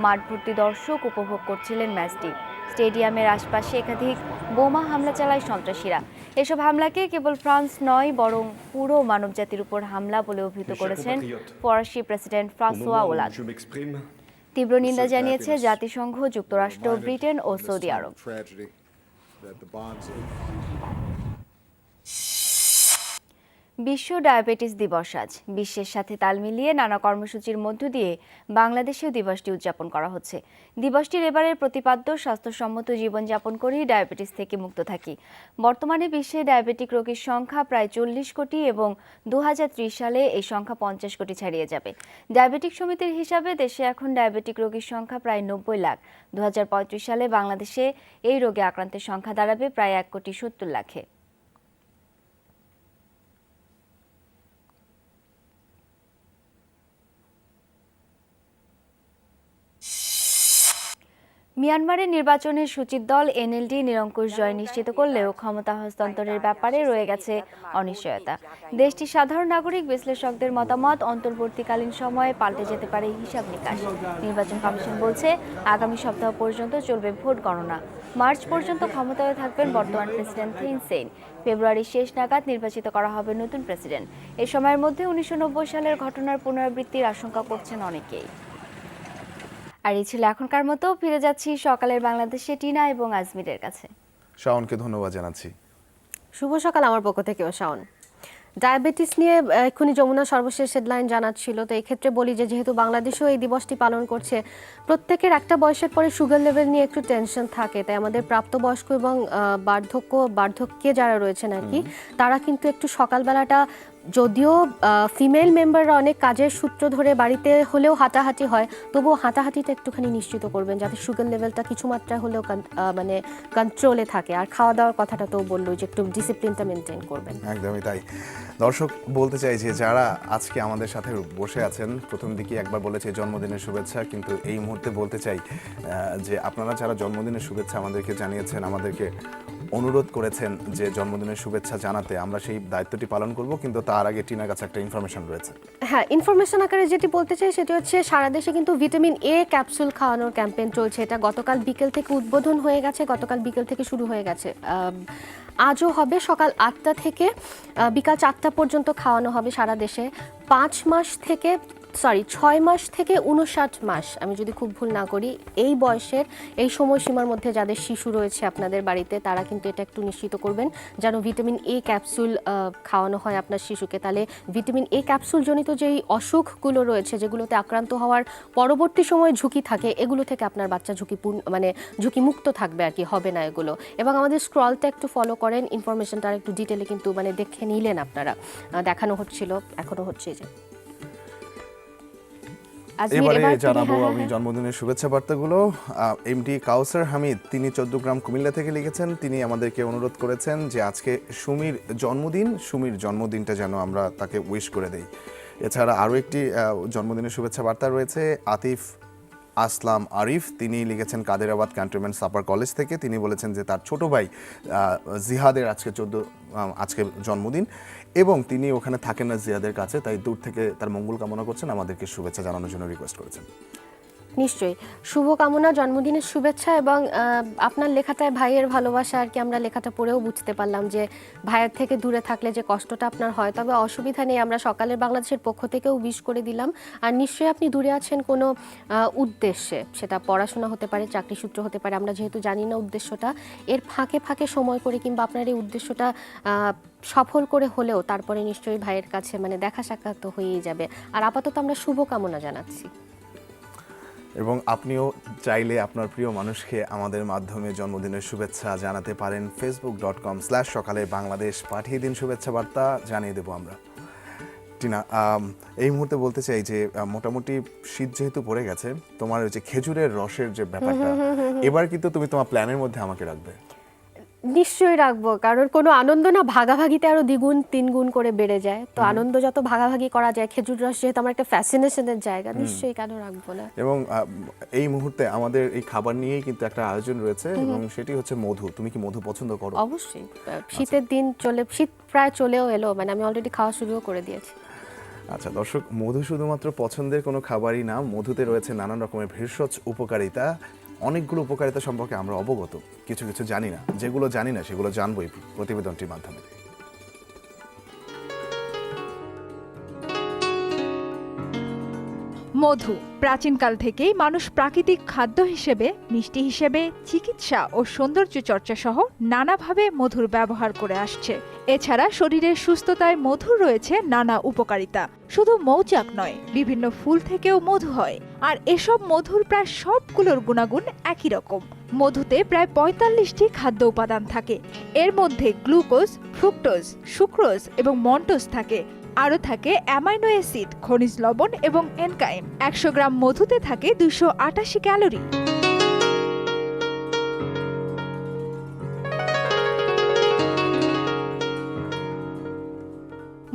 মাঠ ভর্তি দর্শক উপভোগ করছিলেন ম্যাচটি। স্টেডিয়ামের আশপাশে একাধিক বোমা হামলা চালায় সন্ত্রাসীরা। এসব হামলাকে কেবল ফ্রান্স নয়, বরং পুরো মানবজাতির উপর হামলা বলে অভিহিত করেছেন ফরাসি প্রেসিডেন্ট ফ্রাঁসোয়া ওলাদ। তীব্র নিন্দা জানিয়েছে জাতিসংঘ, যুক্তরাষ্ট্র, ব্রিটেন ও সৌদি আরব। বিশ্ব ডায়াবেটিস দিবস আজ। বিশ্বের সাথে তাল মিলিয়ে নানা কর্মসূচির মধ্য দিয়ে বাংলাদেশেও দিবসটি উদযাপন করা হচ্ছে। দিবসটির এবারের প্রতিপাদ্য, স্বাস্থ্যসম্মত জীবনযাপন করেই ডায়াবেটিস থেকে মুক্ত থাকি। বর্তমানে বিশ্বে ডায়াবেটিক রোগীর সংখ্যা প্রায় 40 কোটি এবং 2030 সালে এই সংখ্যা 50 কোটি ছাড়িয়ে যাবে। ডায়াবেটিক সমিতির হিসাবে দেশে এখন ডায়াবেটিক রোগীর সংখ্যা প্রায় 90 লাখ। 2035 সালে বাংলাদেশে এই রোগে আক্রান্তের সংখ্যা দাঁড়াবে প্রায় 1,70,00,000-এ। মিয়ানমারের নির্বাচনের সূচির দল এনএলডি নিরঙ্কুশ জয় নিশ্চিত করলেও ক্ষমতা হস্তান্তরের ব্যাপারে রয়ে গেছে অনিশ্চয়তা। দেশটির সাধারণ নাগরিক বিশ্লেষকদের মতামত, অন্তর্বর্তীকালীন সময়ে পাল্টে যেতে পারে হিসাব নিকাশ। নির্বাচন কমিশন বলছে, আগামী সপ্তাহ পর্যন্ত চলবে ভোট গণনা। মার্চ পর্যন্ত ক্ষমতায় থাকবেন বর্তমান প্রেসিডেন্ট থিন সেইন। ফেব্রুয়ারি শেষ নাগাদ নির্বাচিত করা হবে নতুন প্রেসিডেন্ট। এ সময়ের মধ্যে 1990 সালের ঘটনার পুনরাবৃত্তির আশঙ্কা করছেন অনেকেই। আর এই ছিল এখনকার মতো। ফিরে যাচ্ছি সকালের বাংলাদেশে টিনা এবং আজমিরের কাছে। শাওনকে ধন্যবাদ জানাচ্ছি। শুভ সকাল আমার পক্ষ থেকেও শাওন। ডায়াবেটিস নিয়ে এক্ষুনি যমুনা সর্বশেষ হেডলাইন জানাচ্ছিল, তো এই ক্ষেত্রে বলি যে যেহেতু বাংলাদেশেও এই দিবসটি পালন করছে, প্রত্যেকের একটা বয়সের পরে সুগার লেভেল নিয়ে একটু টেনশন থাকে। তাই আমাদের প্রাপ্তবয়স্ক এবং বার্ধক্যে যারা রয়েছেন আর কি, তারা কিন্তু একটু সকালবেলাটা, যদিও ফিমেল মেম্বাররা অনেক কাজের সূত্র ধরে বাড়িতে হলেও হাঁটাহাঁটি হয়, তবুও হাঁটাহাঁটিটা একটুখানি নিশ্চিত করবেন যাতে সুগার লেভেলটা কিছু মাত্রায় হলেও মানে কন্ট্রোলে থাকে। আর খাওয়া দাওয়ার কথাটা তো বললো যে একটু ডিসিপ্লিনটা মেনটেন করবেন। একদমই তাই। দর্শক, বলতে চাই যে যারা আজকে আমাদের সাথে বসে আছেন, প্রথম দিকে একবার বলেছে জন্মদিনের শুভেচ্ছা, কিন্তু এই মুহূর্তে বলতে চাই যে আপনারা যারা জন্মদিনের শুভেচ্ছা আমাদেরকে জানিয়েছেন, আমাদেরকে অনুরোধ করেছেন যে জন্মদিনের শুভেচ্ছা জানাতে, আমরা সেই দায়িত্বটি পালন করব। কিন্তু তার আগে টিনার কাছে একটা ইনফরমেশন রয়েছে। হ্যাঁ, ইনফরমেশন আকারে যেটি বলতে চাই সেটি হচ্ছে, সারা দেশে কিন্তু ভিটামিন এ ক্যাপসুল খাওয়ানোর ক্যাম্পেইন চলছে। এটা গতকাল বিকেল থেকে উদ্বোধন হয়ে গেছে, গতকাল বিকেল থেকে শুরু হয়ে গেছে। আজও হবে সকাল 8টা থেকে বিকাল 4টা পর্যন্ত খাওয়ানো হবে সারা দেশে। 6 মাস থেকে 59 মাস, আমি যদি খুব ভুল না করি, এই বয়সের এই সময়সীমার মধ্যে যাদের শিশু রয়েছে আপনাদের বাড়িতে, তারা কিন্তু এটা একটু নিশ্চিত করবেন যেন ভিটামিন এ ক্যাপসুল খাওয়ানো হয় আপনার শিশুকে। তাহলে ভিটামিন এ ক্যাপসুল জনিত যেই অসুখগুলো রয়েছে, যেগুলোতে আক্রান্ত হওয়ার পরবর্তী সময় ঝুঁকি থাকে, এগুলো থেকে আপনার বাচ্চা ঝুঁকিমুক্ত থাকবে আর কি, হবে না এগুলো। এবং আমাদের স্ক্রলটা একটু ফলো করেন, ইনফরমেশনটা একটু ডিটেলে কিন্তু দেখে নিলেন আপনারা, দেখানো হচ্ছিল, এখনো হচ্ছে। যে এবারে জানাবো আমি জন্মদিনের শুভেচ্ছা বার্তাগুলো। এমডি কাউসার হামিদ, তিনি 14 গ্রাম কুমিল্লা থেকে লিখেছেন। তিনি আমাদেরকে অনুরোধ করেছেন যে আজকে সুমির জন্মদিনটা যেন আমরা তাকে উইশ করে দেই। এছাড়া আরও একটি জন্মদিনের শুভেচ্ছা বার্তা রয়েছে। আতিফ আসলাম আরিফ, তিনি লিখেছেন কাদেরাবাদ ক্যান্টনমেন্ট সাপার কলেজ থেকে। তিনি বলেছেন যে তার ছোট ভাই জিহাদের আজকে জন্মদিন এবং তিনি ওখানে থাকেন না জিহাদের কাছে, তাই দূর থেকে তার মঙ্গল কামনা করছেন, আমাদেরকে শুভেচ্ছা জানানোর জন্য রিকোয়েস্ট করেছেন। নিশ্চয়ই, শুভকামনা, জন্মদিনের শুভেচ্ছা এবং আপনার লেখাটায় ভাইয়ের ভালোবাসা আর কি আমরা লেখাটা পড়েও বুঝতে পারলাম যে ভাইয়ের থেকে দূরে থাকলে যে কষ্টটা আপনার হয়, তবে অসুবিধা নেই, আমরা সকালের বাংলাদেশের পক্ষ থেকেও উইশ করে দিলাম। আর নিশ্চয়ই আপনি দূরে আছেন কোনো উদ্দেশ্যে, সেটা পড়াশোনা হতে পারে, চাকরি সূত্র হতে পারে, আমরা যেহেতু জানি না উদ্দেশ্যটা, এর ফাঁকে ফাঁকে সময় করে কিংবা আপনার এই উদ্দেশ্যটা সফল করে হলেও তারপরে নিশ্চয়ই ভাইয়ের কাছে মানে দেখা সাক্ষাৎ তো হয়েই যাবে। আর আপাতত আমরা শুভকামনা জানাচ্ছি। এবং আপনিও চাইলে আপনার প্রিয় মানুষকে আমাদের মাধ্যমে জন্মদিনের শুভেচ্ছা জানাতে পারেন। facebook.com/সকালে বাংলাদেশ পাঠিয়ে দিন শুভেচ্ছা বার্তা, জানিয়ে দেবো আমরা। টিনা, এই মুহূর্তে বলতে চাই যে মোটামুটি শীত যেহেতু পড়ে গেছে, তোমার ওই যে খেজুরের রসের যে ব্যাপারটা, এবার কিন্তু তুমি তোমার প্ল্যানের মধ্যে আমাকে রাখবে। নিশ্চয়ই রাখবো, কারণ কোনো আনন্দ না ভাগাভাগিতে আরো দ্বিগুণ তিনগুণ করে বেড়ে যায়। তো আনন্দ যত ভাগাভাগি করা যায়, খেজুর রস যেহেতু আমার একটা ফ্যাসিনেশনের জায়গা, নিশ্চয়ই কেন রাখবো না। এবং এই মুহূর্তে আমাদের এই খাবার নিয়েই কিন্তু একটা আয়োজন রয়েছে এবং সেটি হচ্ছে মধু। তুমি কি মধু পছন্দ করো? অবশ্যই, শীতের দিন শীত প্রায় চলেও এলো, মানে আমি অলরেডি খাওয়া শুরুও করে দিয়েছি। আচ্ছা দর্শক, মধু শুধুমাত্র পছন্দের কোনো খাবারই না, মধুতে রয়েছে নানান রকমের ভেষজ উপকারিতা। অনেকগুলো উপকারিতা সম্পর্কে আমরা অবগত, কিছু কিছু জানি না, যেগুলো জানি না সেগুলো জানবই প্রতিবেদনটির মাধ্যমে। মধু প্রাচীনকাল থেকেই মানুষ প্রাকৃতিক খাদ্য হিসেবে, মিষ্টি হিসেবে, চিকিৎসা ও সৌন্দর্য চর্চা সহ নানাভাবে মধুর ব্যবহার করে আসছে। এছাড়া শরীরের সুস্থতায় মধুর রয়েছে নানা উপকারিতা। শুধু মৌচাক নয়, বিভিন্ন ফুল থেকেও মধু হয়, আর এসব মধুর প্রায় সবগুলোর গুণাগুণ একই রকম। মধুতে প্রায় ৪৫টি খাদ্য উপাদান থাকে। এর মধ্যে গ্লুকোজ, ফ্রুক্টোজ, সুক্রোজ এবং মন্টোজ থাকে। আরও থাকে অ্যামাইনো অ্যাসিড, খনিজ লবণ এবং এনজাইম। ১০০ গ্রাম মধুতে থাকে ২৮৮ ক্যালোরি।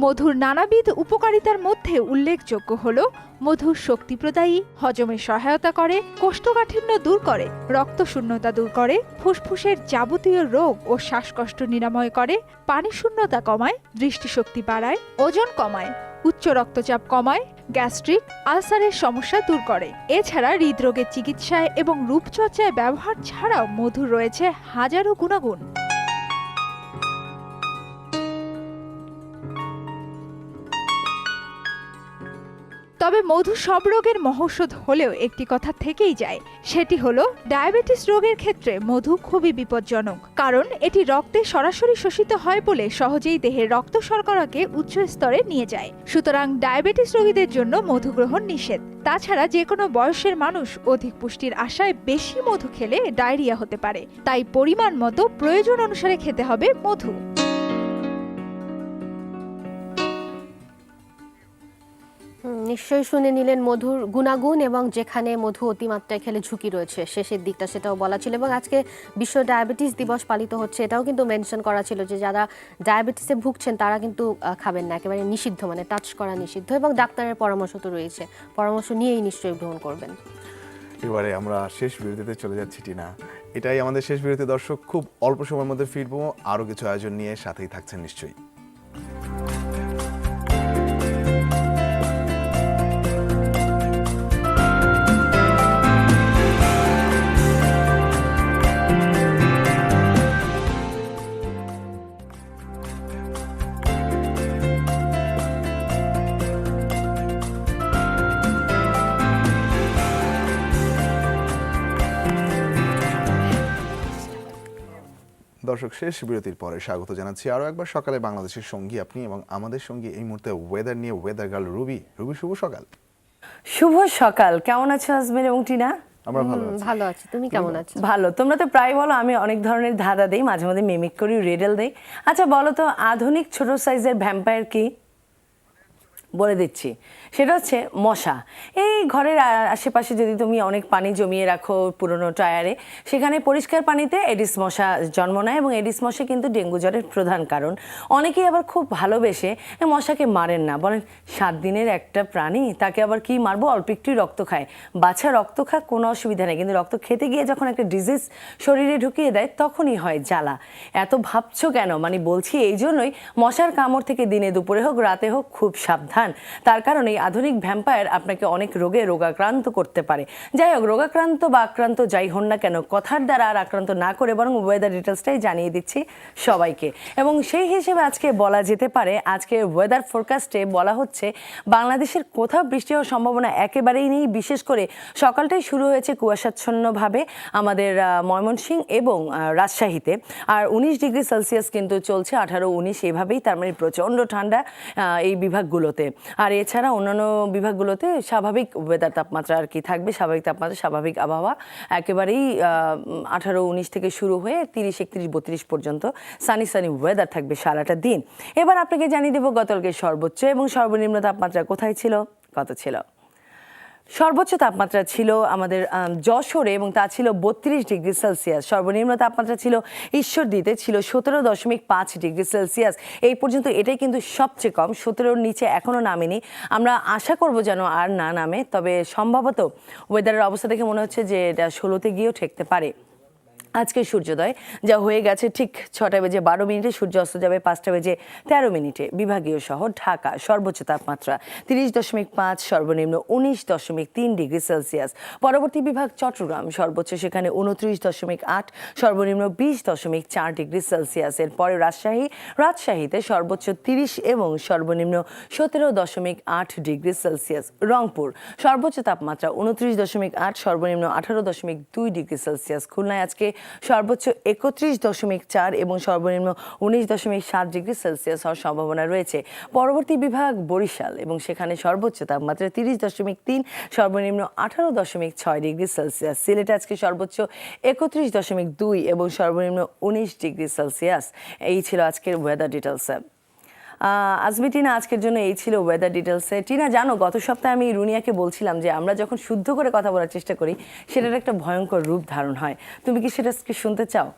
মধুর নানাবিধ উপকারিতার মধ্যে উল্লেখযোগ্য হল মধু শক্তি প্রদায়ী, হজমে সহায়তা করে, কোষ্ঠকাঠিন্য দূর করে, রক্তশূন্যতা দূর করে, ফুসফুসের যাবতীয় রোগ ও শ্বাসকষ্ট নিরাময় করে, পানি শূন্যতা কমায়, দৃষ্টিশক্তি বাড়ায়, ওজন কমায়, উচ্চ রক্তচাপ কমায়, গ্যাস্ট্রিক, আলসারের সমস্যা দূর করে। এছাড়া হৃদরোগের চিকিৎসায় এবং রূপচর্চায় ব্যবহার ছাড়াও মধুর রয়েছে হাজারো গুণাগুণ। তবে মধু সব রোগের মহৌষধ হলেও একটি কথা থেকেই যায়, সেটি হলো ডায়াবেটিস রোগের ক্ষেত্রে মধু খুবই বিপজ্জনক। কারণ এটি রক্তে সরাসরি শোষিত হয় বলে সহজেই দেহের রক্ত শর্করাকে উচ্চ স্তরে নিয়ে যায়। সুতরাং ডায়াবেটিস রোগীদের জন্য মধু গ্রহণ নিষেধ। তাছাড়া যে কোনো বয়সের মানুষ অধিক পুষ্টির আশায় বেশি মধু খেলে ডায়রিয়া হতে পারে। তাই পরিমাণ মতো প্রয়োজন অনুসারে খেতে হবে মধু। নিশ্চয়ই শুনে নিলেন মধুর গুণাগুণ এবং যেখানে মধু অতিমাত্রায় খেলে ঝুঁকি রয়েছে শেষের দিকটা, সেটাও বলা ছিল। এবং আজকে বিশ্ব ডায়াবেটিস দিবস পালিত হচ্ছে, এটাও কিন্তু মেনশন করা ছিল যে যারা ডায়াবেটিসে ভুগছেন তারা কিন্তু খাবেন না, একেবারে নিষিদ্ধ, মানে টাচ করা নিষিদ্ধ। এবং ডাক্তারের পরামর্শ তো রয়েছে, পরামর্শ নিয়েই নিশ্চয়ই গ্রহণ করবেন। এবারে আমরা শেষ বিরতিতে চলে যাচ্ছি টিনা, এটাই আমাদের শেষ বিরতি। দর্শক, খুব অল্প সময়ের মধ্যে ফিরবো আরও কিছু আয়োজন নিয়ে, সাথেই থাকছেন নিশ্চয়ই। দর্শক, শেষ বিরতির পরে স্বাগত জানাচ্ছি আরও একবার সকালে বাংলাদেশের সঙ্গী আপনি, এবং আমাদের সঙ্গে এই মুহূর্তে ওয়েদার নিয়ে ওয়েদার গার্ল রুবি। রুবি, শুভ সকাল। শুভ সকাল, কেমন আছো আজমির এবং টিনা? আমরা ভালো আছি, তুমি কেমন আছো? ভালো। তোমরা তো প্রায় বলো আমি অনেক ধরনের ধাঁধা দেই, মাঝে মাঝে মিমিক করি, রিডল দেই। আচ্ছা বলো তো, আধুনিক ছোট সাইজের ভ্যাম্পায়ার কি? বলে দিচ্ছি, সেটা হচ্ছে মশা। এই ঘরের আশেপাশে যদি তুমি অনেক পানি জমিয়ে রাখো পুরনো টায়ারে, সেখানে পরিষ্কার পানিতে এডিস মশা জন্ম নেয় এবং এডিস মশা কিন্তু ডেঙ্গু জ্বরের প্রধান কারণ। অনেকেই আবার খুব ভালোবেসে মশাকে মারেন না, বলেন 7 দিনের একটা প্রাণী, তাকে আবার কি মারবো, অল্প একটুই রক্ত খায়। বাচ্চা রক্ত খাক, কোনো অসুবিধা নেই, কিন্তু রক্ত খেতে গিয়ে যখন একটা ডিজিজ শরীরে ঢুকিয়ে দেয় তখনই হয় জ্বালা। এত ভাবছো কেন? মানে বলছি এই জন্যই, মশার কামড় থেকে দিনে দুপুরে হোক রাতে হোক খুব সাবধান। তার কারণ এই আধুনিক ভ্যাম্পায়ার আপনাকে অনেক রোগে রোগাক্রান্ত করতে পারে। যাই হোক, রোগাক্রান্ত বা আক্রান্ত যাই হন না কেন, কথার দ্বারা আর আক্রান্ত না করে বরং ওয়েদার ডিটেলসটাই জানিয়ে দিচ্ছি সবাইকে। এবং সেই হিসেবে আজকে বলা যেতে পারে, আজকে ওয়েদার ফোরকাস্টে বলা হচ্ছে বাংলাদেশের কোথাও বৃষ্টি হওয়ার সম্ভাবনা একেবারেই নেই। বিশেষ করে সকালটাই শুরু হয়েছে কুয়াশাচ্ছন্নভাবে আমাদের ময়মনসিংহ এবং রাজশাহীতে। আর 19 ডিগ্রি সেলসিয়াস কিন্তু চলছে, 18-19 এভাবেই, তার মানে প্রচণ্ড ঠান্ডা এই বিভাগগুলোতে। আর এছাড়া অন্যান্য বিভাগগুলোতে স্বাভাবিক ওয়েদার তাপমাত্রা আর কি থাকবে, স্বাভাবিক তাপমাত্রা, স্বাভাবিক আবহাওয়া একেবারেই 18-19 থেকে শুরু হয়ে 30-31-32 পর্যন্ত সানি ওয়েদার থাকবে সারাটা দিন। এবার আপনাকে জানিয়ে দেবো গতকালকে সর্বোচ্চ এবং সর্বনিম্ন তাপমাত্রা কোথায় ছিল, কত ছিল। সর্বোচ্চ তাপমাত্রা ছিল আমাদের যশোরে এবং তা ছিল 32 ডিগ্রি সেলসিয়াস। সর্বনিম্ন তাপমাত্রা ছিল ঈশ্বরদীতে, ছিল 17.5 ডিগ্রি সেলসিয়াস। এই পর্যন্ত এটাই কিন্তু সবচেয়ে কম, 17-র নিচে এখনও নামেনি। আমরা আশা করব যেন আর না নামে, তবে সম্ভবত ওয়েদারের অবস্থা দেখে মনে হচ্ছে যে এটা 16তে গিয়েও ঠেকতে পারে। আজকে সূর্যোদয় যা হয়ে গেছে ঠিক 6:12, সূর্য অস্ত যাবে 5:13। বিভাগীয় শহর ঢাকা সর্বোচ্চ তাপমাত্রা 30.5, সর্বনিম্ন 19.3 ডিগ্রি সেলসিয়াস। পরবর্তী বিভাগ চট্টগ্রাম, সর্বোচ্চ সেখানে 29.8, সর্বনিম্ন 20.4 ডিগ্রি সেলসিয়াস। এরপরে রাজশাহীতে সর্বোচ্চ 30 এবং সর্বনিম্ন 17.8 ডিগ্রি সেলসিয়াস। রংপুর সর্বোচ্চ তাপমাত্রা 29.8, সর্বনিম্ন 18.2 ডিগ্রি সেলসিয়াস। খুলনায় আজকে সর্বোচ্চ 31.4 এবং সর্বনিম্ন 19.7 ডিগ্রি সেলসিয়াস হওয়ার সম্ভাবনা রয়েছে। পরবর্তী বিভাগ বরিশাল এবং সেখানে সর্বোচ্চ তাপমাত্রা 30.3, সর্বনিম্ন 18.6 ডিগ্রি সেলসিয়াস। সিলেটে আজকে সর্বোচ্চ 31.2 এবং সর্বনিম্ন 19 ডিগ্রি সেলসিয়াস। এই ছিল আজকের ওয়েদার ডিটেলস। আজমি, টিনা, আজকের জন্য এই ছিল ওয়েদার ডিটেলসে। টিনা, জানো গত সপ্তাহে আমি রুনিয়াকে বলছিলাম যে আমরা যখন শুদ্ধ করে কথা বলার চেষ্টা করি সেটার একটা ভয়ঙ্কর রূপ ধারণ হয়। তুমি কি সেটা শুনতে চাও?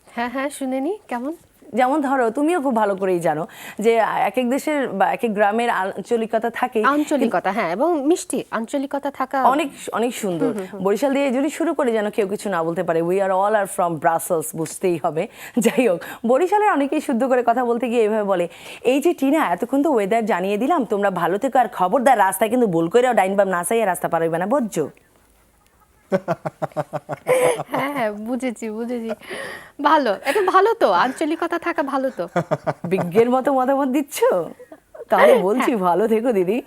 হ্যাঁ, শুনেনি। কেমন? যেমন ধরো, তুমিও খুব ভালো করেই জানো যে এক এক দেশের বা এক এক গ্রামের আঞ্চলিকতা থাকে, আঞ্চলিকতা, হ্যাঁ, এবং মিষ্টি আঞ্চলিকতা থাকা অনেক অনেক সুন্দর। বরিশাল দিয়ে যদি শুরু করে যেন কেউ কিছু না বলতে পারে, we are all are from Brussels, বুঝতেই হবে। যাই হোক, বরিশালের অনেকেই শুদ্ধ করে কথা বলতে গিয়ে এইভাবে বলে, এই যে টিনা, এতক্ষণ তো ওয়েদার জানিয়ে দিলাম, তোমরা ভালো থেকো, আর খবরদার রাস্তায় কিন্তু ভুল করেও ডাইন বাম না চাইয়া রাস্তা পার হইবে না, বুঝছো? হ্যাঁ, বুঝেছি। ভালো, এটা ভালো তো, আঞ্চলিকতা থাকা ভালো তো। বিজ্ঞের মতো মতামত দিচ্ছ, তাহলে বলছি ভালো থেকো দিদি।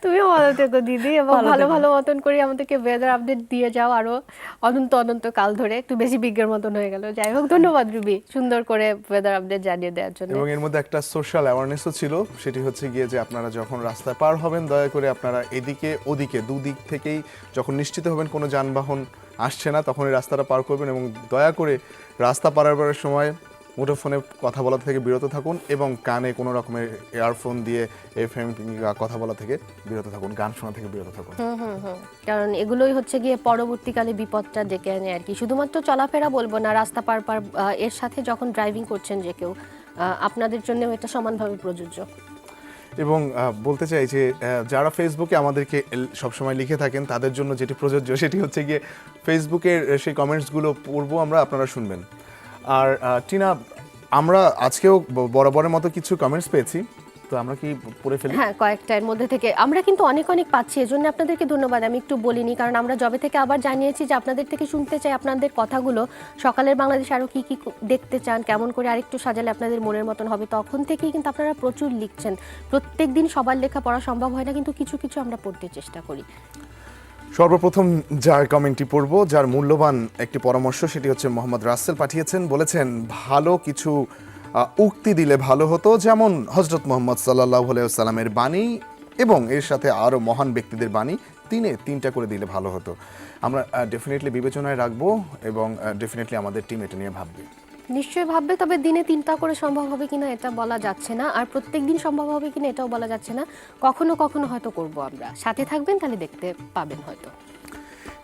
তুমিও ভালো থেকো দিদি, এবং ভালো মতন করে আমাদেরকে ওয়েদার আপডেট দিয়ে যাও আরো অনন্ত কাল ধরে। একটু বেশি বিজ্ঞের মতন হয়ে গেল। যাই হোক, ধন্যবাদ রুবি, সুন্দর করে ওয়েদার আপডেট জানিয়ে দেওয়ার জন্য। এবং এর মধ্যে একটা সোশ্যাল অ্যাওয়ারনেসও ছিল, সেটি হচ্ছে গিয়ে যে আপনারা যখন রাস্তায় পার হবেন, দয়া করে আপনারা এদিকে ওদিকে দুদিক থেকেই যখন নিশ্চিত হবেন কোনো যানবাহন আসছে না, তখনই রাস্তাটা পার করবেন। এবং দয়া করে রাস্তা পারার সময় মুঠোফোনে কথা বলা থেকে বিরত থাকুন এবং কানে কোনো রকমের ইয়ারফোন দিয়ে এফএম কথা বলা থেকে বিরত থাকুন, গান শোনা থেকে বিরত থাকুন। কারণ এগুলোই হচ্ছে গিয়ে পরবর্তীকালে বিপদটা ডেকে আনে আর কি। শুধুমাত্র চলাফেরা বলবো না, রাস্তা পার এর সাথে যখন ড্রাইভিং করছেন যে কেউ, আপনাদের জন্য এটা সমানভাবে প্রযোজ্য। এবং বলতে চাই যে যারা ফেসবুকে আমাদেরকে সবসময় লিখে থাকেন, তাদের জন্য যেটি প্রযোজ্য সেটি হচ্ছে গিয়ে ফেসবুকের সেই কমেন্টসগুলো পড়বো আমরা, আপনারা শুনবেন। আর টিনা, আমরা আজকেও বরাবরের মতো কিছু কমেন্টস পেয়েছি, তো আমরা কি পড়ে ফেলি? হ্যাঁ, কয়েকটার মধ্যে থেকে আমরা কিন্তু অনেক পাচ্ছি, এজন্য আপনাদেরকে ধন্যবাদ। আমি একটু বলিনি, কারণ আমরা জবে থেকে আবার জানিয়েছি যে আপনাদের থেকে শুনতে চাই আপনাদের কথাগুলো, সকালের বাংলাদেশ আরও কি দেখতে চান, কেমন করে আরেকটু সাজালে আপনাদের মনের মতন হবে। তখন থেকেই কিন্তু আপনারা প্রচুর লিখছেন। প্রত্যেক দিন সবার লেখা পড়া সম্ভব হয় না, কিন্তু কিছু আমরা পড়তে চেষ্টা করি। সর্বপ্রথম যার কমেন্টটি পড়ব, যার মূল্যবান একটি পরামর্শ, সেটি হচ্ছে মোহাম্মদ রাসেল পাঠিয়েছেন। বলেছেন, ভালো কিছু উক্তি দিলে ভালো হতো, যেমন হজরত মোহাম্মদ সাল্লাল্লাহু আলাইহি ওয়াসাল্লামের বাণী এবং এর সাথে আরও মহান ব্যক্তিদের বাণী, তিনটা করে দিলে ভালো হতো। আমরা ডেফিনেটলি বিবেচনায় রাখবো এবং ডেফিনেটলি আমাদের টিম এটা নিয়ে ভাববে। নিশ্চয়ই ভাববে, তবে দিনে 3টা করে সম্ভব হবে কিনা এটা বলা যাচ্ছে না, আর প্রত্যেক দিন সম্ভব হবে কিনা এটাও বলা যাচ্ছে না। কখনো হয়তো করব আমরা। সাথে থাকবেন, তাহলে দেখতে পাবেন হয়তো।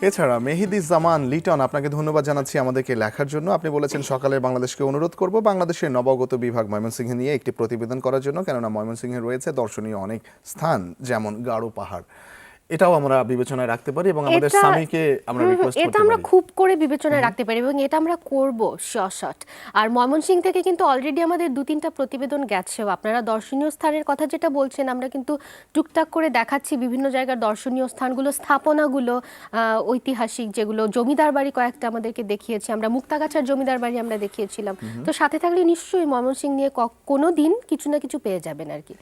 এছাড়া মেহেদি জামান লিটন, আপনাকে ধন্যবাদ জানাচ্ছি আমাদেরকে লেখার জন্য। আপনি বলেছেন সকালে বাংলাদেশকে অনুরোধ করব বাংলাদেশের নবাগত বিভাগ ময়মনসিংহ নিয়ে একটি প্রতিবেদন করার জন্য, কেননা ময়মনসিংহে রয়েছে দর্শনীয় অনেক স্থান, যেমন গাড়ো পাহাড়। এটাও আমরা বিবেচনায় রাখতে পারি এবং আমাদের এটা- স্বামীকে আমরা রিকোয়েস্ট এটা করতে আমরা পারি। খুব করে বিবেচনায় রাখতে পারি এবং এটা আমরা করব শট। আর ময়মনসিংহ থেকে কিন্তু অলরেডি আমাদের 2-3টা প্রতিবেদন গেছেও। আপনারা দর্শনীয় স্থানের কথা যেটা বলছেন, আমরা কিন্তু টুকটাক করে দেখাচ্ছি বিভিন্ন জায়গার দর্শনীয় স্থানগুলো, স্থাপনাগুলো, ঐতিহাসিক যেগুলো, জমিদার বাড়ি কয়েকটা আমাদেরকে দেখিয়েছি, আমরা মুক্তাগাছার জমিদার বাড়ি আমরা দেখিয়েছিলাম। তো সাথে থাকলে নিশ্চয়ই ময়মনসিংহ নিয়ে কোনো দিন কিছু না কিছু পেয়ে যাবেন আর কি।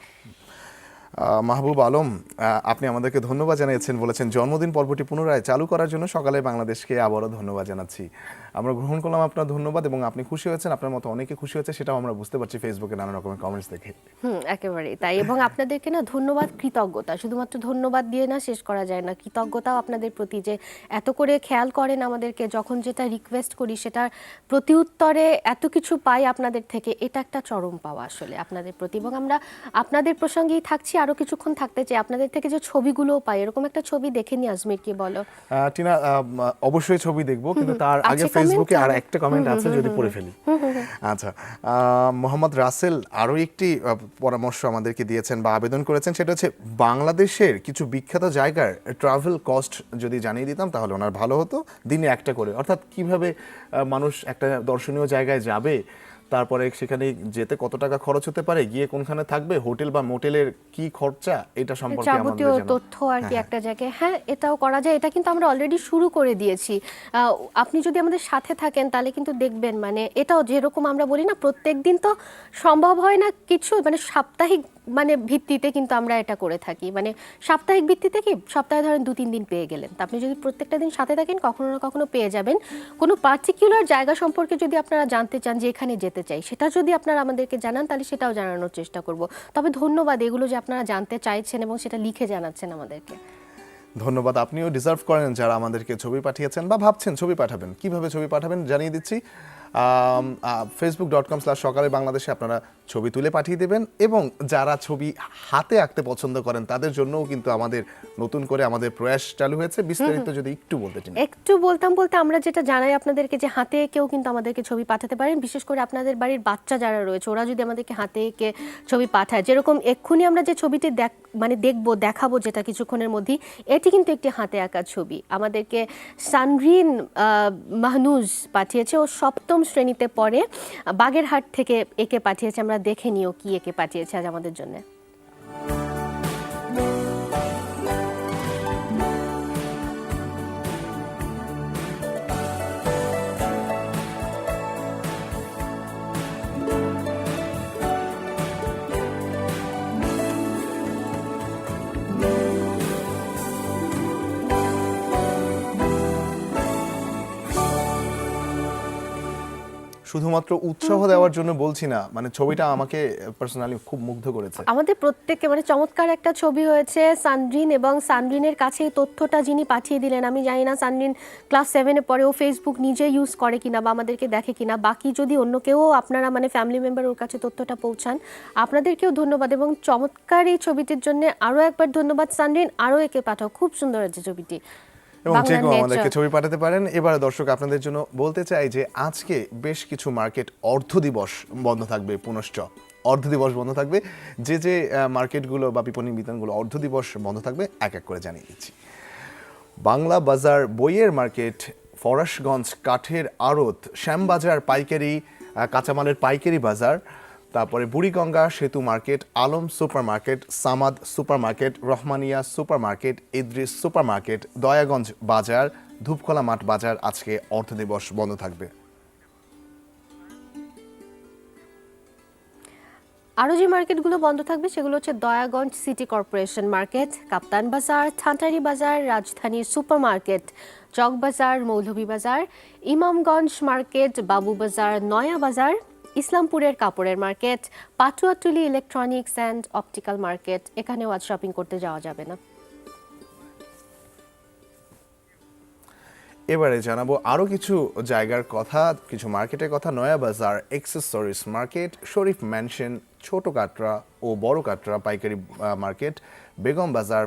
মাহবুব আলম, আপনি আমাদেরকে ধন্যবাদ জানিয়েছেন, বলেছেন জন্মদিন পর্বটি পুনরায় চালু করার জন্য সকালে বাংলাদেশকে আবারও ধন্যবাদ জানাচ্ছি। আমরা গ্রহণ করলাম আপনার ধন্যবাদ এবং আপনি খুশি হয়েছেন, আপনার মতো অনেকে খুশি হয়েছে, সেটাও আমরা বুঝতে পারছি ফেসবুকে নানা রকমের কমেন্টস দেখে। একেবারেই তাই। এবং আপনাদেরকে না ধন্যবাদ, কৃতজ্ঞতা, শুধুমাত্র ধন্যবাদ দিয়ে না শেষ করা যায় না, কৃতজ্ঞতাও আপনাদের প্রতি যে এত করে খেয়াল করেন আমাদেরকে, যখন যেটা রিকোয়েস্ট করি সেটার প্রতি উত্তরে এত কিছু পাই আপনাদের থেকে, এটা একটা চরম পাওয়া আসলে আপনাদের প্রতি। এবং আমরা আপনাদের প্রসঙ্গেই থাকছি, আরো কিছুক্ষণ থাকতে চাই। আপনাদের থেকে যে ছবিগুলোও পাই, এরকম একটা ছবি দেখে নি আজমির, কি বলো? টিনা, অবশ্যই ছবি দেখবো, কিন্তু তার আগে আছে ফেসবুকে comment? আর একটা কমেন্ট আছে, যদি পড়ে ফেলি। আচ্ছা, মোহাম্মদ রাসেল আরো একটি পরামর্শ আমাদেরকে দিয়েছেন বা আবেদন করেছেন, সেটা হচ্ছে বাংলাদেশের কিছু বিখ্যাত জায়গার ট্রাভেল কস্ট যদি জানিয়ে দিতাম তাহলে ওনার ভালো হতো, দিনে একটা করে। অর্থাৎ কিভাবে মানুষ একটা দর্শনীয় জায়গায় যাবে, তারপরে সেখানে যেতে কত টাকা খরচ হতে পারে, গিয়ে কোনখানে থাকবে, হোটেল বা মোটেলের কি খরচা, এটা সম্পর্কে আমাদের যাবতীয় জানা। তথ্য আর কি একটা জায়গায়। হ্যাঁ, এটাও করা যায়, এটা কিন্তু আমরা অলরেডি শুরু করে দিয়েছি। আপনি যদি আমাদের সাথে থাকেন তাহলে কিন্তু দেখবেন, মানে এটাও যেরকম আমরা বলি না, প্রত্যেক দিন তো সম্ভব হয় না কিছু, মানে সাপ্তাহিক ভিত্তিতে কিন্তু আমরা এটা করে থাকি। মানে সাপ্তাহিক ভিত্তিতে কি, সপ্তাহে ধরেন 2-3 দিন পেয়ে গেলেন, তা আপনি যদি প্রত্যেকটা দিন সাথে থাকেন কখনো না কখনো পেয়ে যাবেন। কোনো পার্টিকুলার জায়গা সম্পর্কে যদি আপনারা জানতে চান যে এখানে যেতে চাই, সেটা যদি আপনারা আমাদেরকে জানান তাহলে সেটাও জানানোর চেষ্টা করব। তবে ধন্যবাদ এগুলো যে আপনারা জানতে চাইছেন এবং সেটা লিখে জানাচ্ছেন আমাদেরকে। ধন্যবাদ, আপনিও ডিজার্ভ করেন যারা আমাদেরকে ছবি পাঠিয়েছেন বা ভাবছেন ছবি পাঠাবেন। কিভাবে ছবি পাঠাবেন জানিয়ে দিচ্ছি। facebook.com/সকালে বাংলাদেশে আপনারা ছবি তুলে পাঠিয়ে দেবেন, এবং যারা ছবি হাতে আঁকতে পছন্দ করেন তাদের জন্যও কিন্তু আমাদের নতুন করে আমাদের প্রয়াস চালু হয়েছে। বিস্তারিত যদি একটু বলতে চান। একটু বলতে আমরা যেটা জানাই আপনাদেরকে, যে হাতে এঁকেও কিন্তু আমাদেরকে ছবি পাঠাতে পারেন। বিশেষ করে আপনাদের বাড়ির বাচ্চা যারা রয়েছে, ওরা যদি আমাদেরকে হাতে এঁকে ছবি পাঠায়, যেরকম এক্ষুনি আমরা যে ছবিটি দেখাবো যেটা কিছুক্ষণের মধ্যেই, এটি কিন্তু একটি হাতে আঁকা ছবি। আমাদেরকে সানরিন মাহনুজ পাঠিয়েছে, ও 7ম শ্রেণীতে পড়ে, বাগেরহাট থেকে এঁকে পাঠিয়েছে। আমরা দেখে নিও কি এঁকে পাঠিয়েছে আজ আমাদের জন্য। শুধুমাত্র উৎসাহ দেওয়ার জন্য বলছি না, মানে ছবিটা আমাকে পার্সোনালি খুব মুগ্ধ করেছে। আমাদের প্রত্যেককে চমৎকার একটা ছবি হয়েছে সানরিন, এবং সানরিনের কাছে এই তথ্যটা যিনি পাঠিয়ে দিলেন, আমি জানি না সানরিন ক্লাস 7-এ পড়ে, ও ফেসবুক নিজে ইউজ করে কিনা বা আমাদেরকে দেখে কিনা। বাকি যদি অন্য কেউ আপনারা ফ্যামিলি মেম্বার ওর কাছে তথ্যটা পৌঁছান, আপনাদেরকেও ধন্যবাদ। এবং চমৎকার এই ছবিটির জন্য আরও একবার ধন্যবাদ সানরিন, আরও একে পাঠাও, খুব সুন্দর আছে ছবিটি। এবং যে কেউ আমাদেরকে ছবি পাঠাতে পারেন। এবার দর্শক আপনাদের জন্য বলতে চাই যে আজকে বেশ কিছু মার্কেট অর্ধ দিবস বন্ধ থাকবে, পুনশ্চ অর্ধ দিবস বন্ধ থাকবে। যে যে মার্কেটগুলো বা বিপণী বিতানগুলো অর্ধ দিবস বন্ধ থাকবে এক এক করে জানিয়ে দিচ্ছি। বাংলা বাজার বইয়ের মার্কেট, ফরাশগঞ্জ কাঠের আড়ত, শ্যামবাজার পাইকারি কাঁচামালের পাইকারি বাজার, তারপরে বুড়িগঙ্গা সেতু market, Alam super market, Samad super market, Rahmania super market, Idris super market, Dayaganj বাজার, ধূপখোলা মাঠ বাজার আজকে অর্ধ দিবস বন্ধ থাকবে। আরও যে মার্কেটগুলো বন্ধ থাকবে সেগুলো হচ্ছে দয়াগঞ্জ সিটি কর্পোরেশন মার্কেট, কাপ্তান বাজার, থানটারি বাজার, রাজধানী super market, Chawkbazar, Moulvibazar, Imamganj market, Babubazar, নয়া বাজার, ইসলামপুরের কাপড়ের market, Patuatuli electronics and optical market. এখানেও আজ শপিং করতে যাওয়া যাবে না। এবারে জানাবো আরও কিছু জায়গার কথা, কিছু মার্কেটের কথা। নয়া বাজার এক্সেসরিজ মার্কেট, শরীফ ম্যানশন, ছোট কাটরা ও বড় কাটরা পাইকারি মার্কেট, বেগম বাজার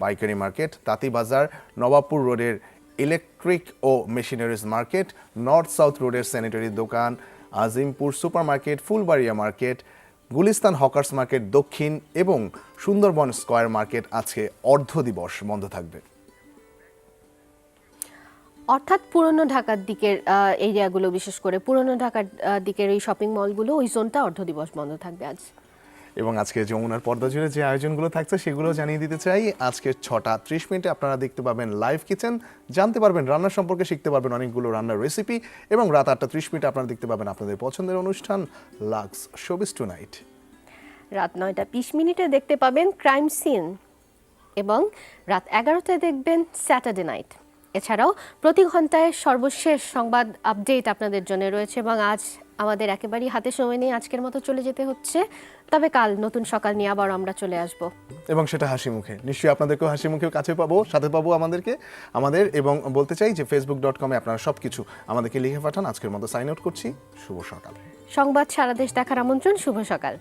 পাইকারি মার্কেট, তাঁতি বাজার, নবাবপুর রোডের ইলেকট্রিক ও মেশিনারিজ মার্কেট, নর্থ সাউথ রোডের স্যানিটারি দোকান, Azimpur super market, Phulbaria market, Gulistan hawkers market দক্ষিণ এবং সুন্দরবন স্কয়ার মার্কেট আজকে অর্ধ দিবস বন্ধ থাকবে। অর্থাৎ পুরনো ঢাকার দিকের এরিয়াগুলো, বিশেষ করে পুরনো ঢাকার দিকের এই শপিং মলগুলো, ওই জোনটা অর্ধ দিবস বন্ধ থাকবে আজ। এবং আজকে যমুনার পর্দা জুড়ে যে আয়োজনগুলো থাকছে সেগুলো জানিয়ে দিতে চাই। আজকে 6:30 আপনারা দেখতে পাবেন লাইভ কিচেন, জানতে পারবেন রান্না সম্পর্কে, শিখতে পারবেন অনেকগুলো রান্নার রেসিপি, এবং রাত 8:30 আপনারা দেখতে পাবেন আপনাদের পছন্দের অনুষ্ঠান লাক্স শোবিজ টুনাইট। রাত 9:20 দেখতে পাবেন ক্রাইম সিন, এবং রাত 11টায় দেখবেন স্যাটারডে নাইট। এছাড়াও প্রতি ঘন্টায় সর্বশেষ সংবাদ আপডেট আপনাদের জন্য রয়েছে, এবং আজ আমাদের একেবারেই হাতে সময় নেই, আজকের মতো চলে যেতে হচ্ছে। তবে কাল নতুন সকাল নিয়ে আবার আমরা চলে আসব, এবং সেটা হাসি মুখে। নিশ্চয়ই আপনাদেরকেও হাসি মুখে কাছে পাবো, সাথে পাবো আমাদের। এবং বলতে চাই যে facebook.com আপনারা সবকিছু আমাদেরকে লিখে পাঠান। আজকের মতো সাইন আউট করছি। শুভ সকাল। সংবাদ সারা দেশ দেখার আমন্ত্রণ। শুভ সকাল।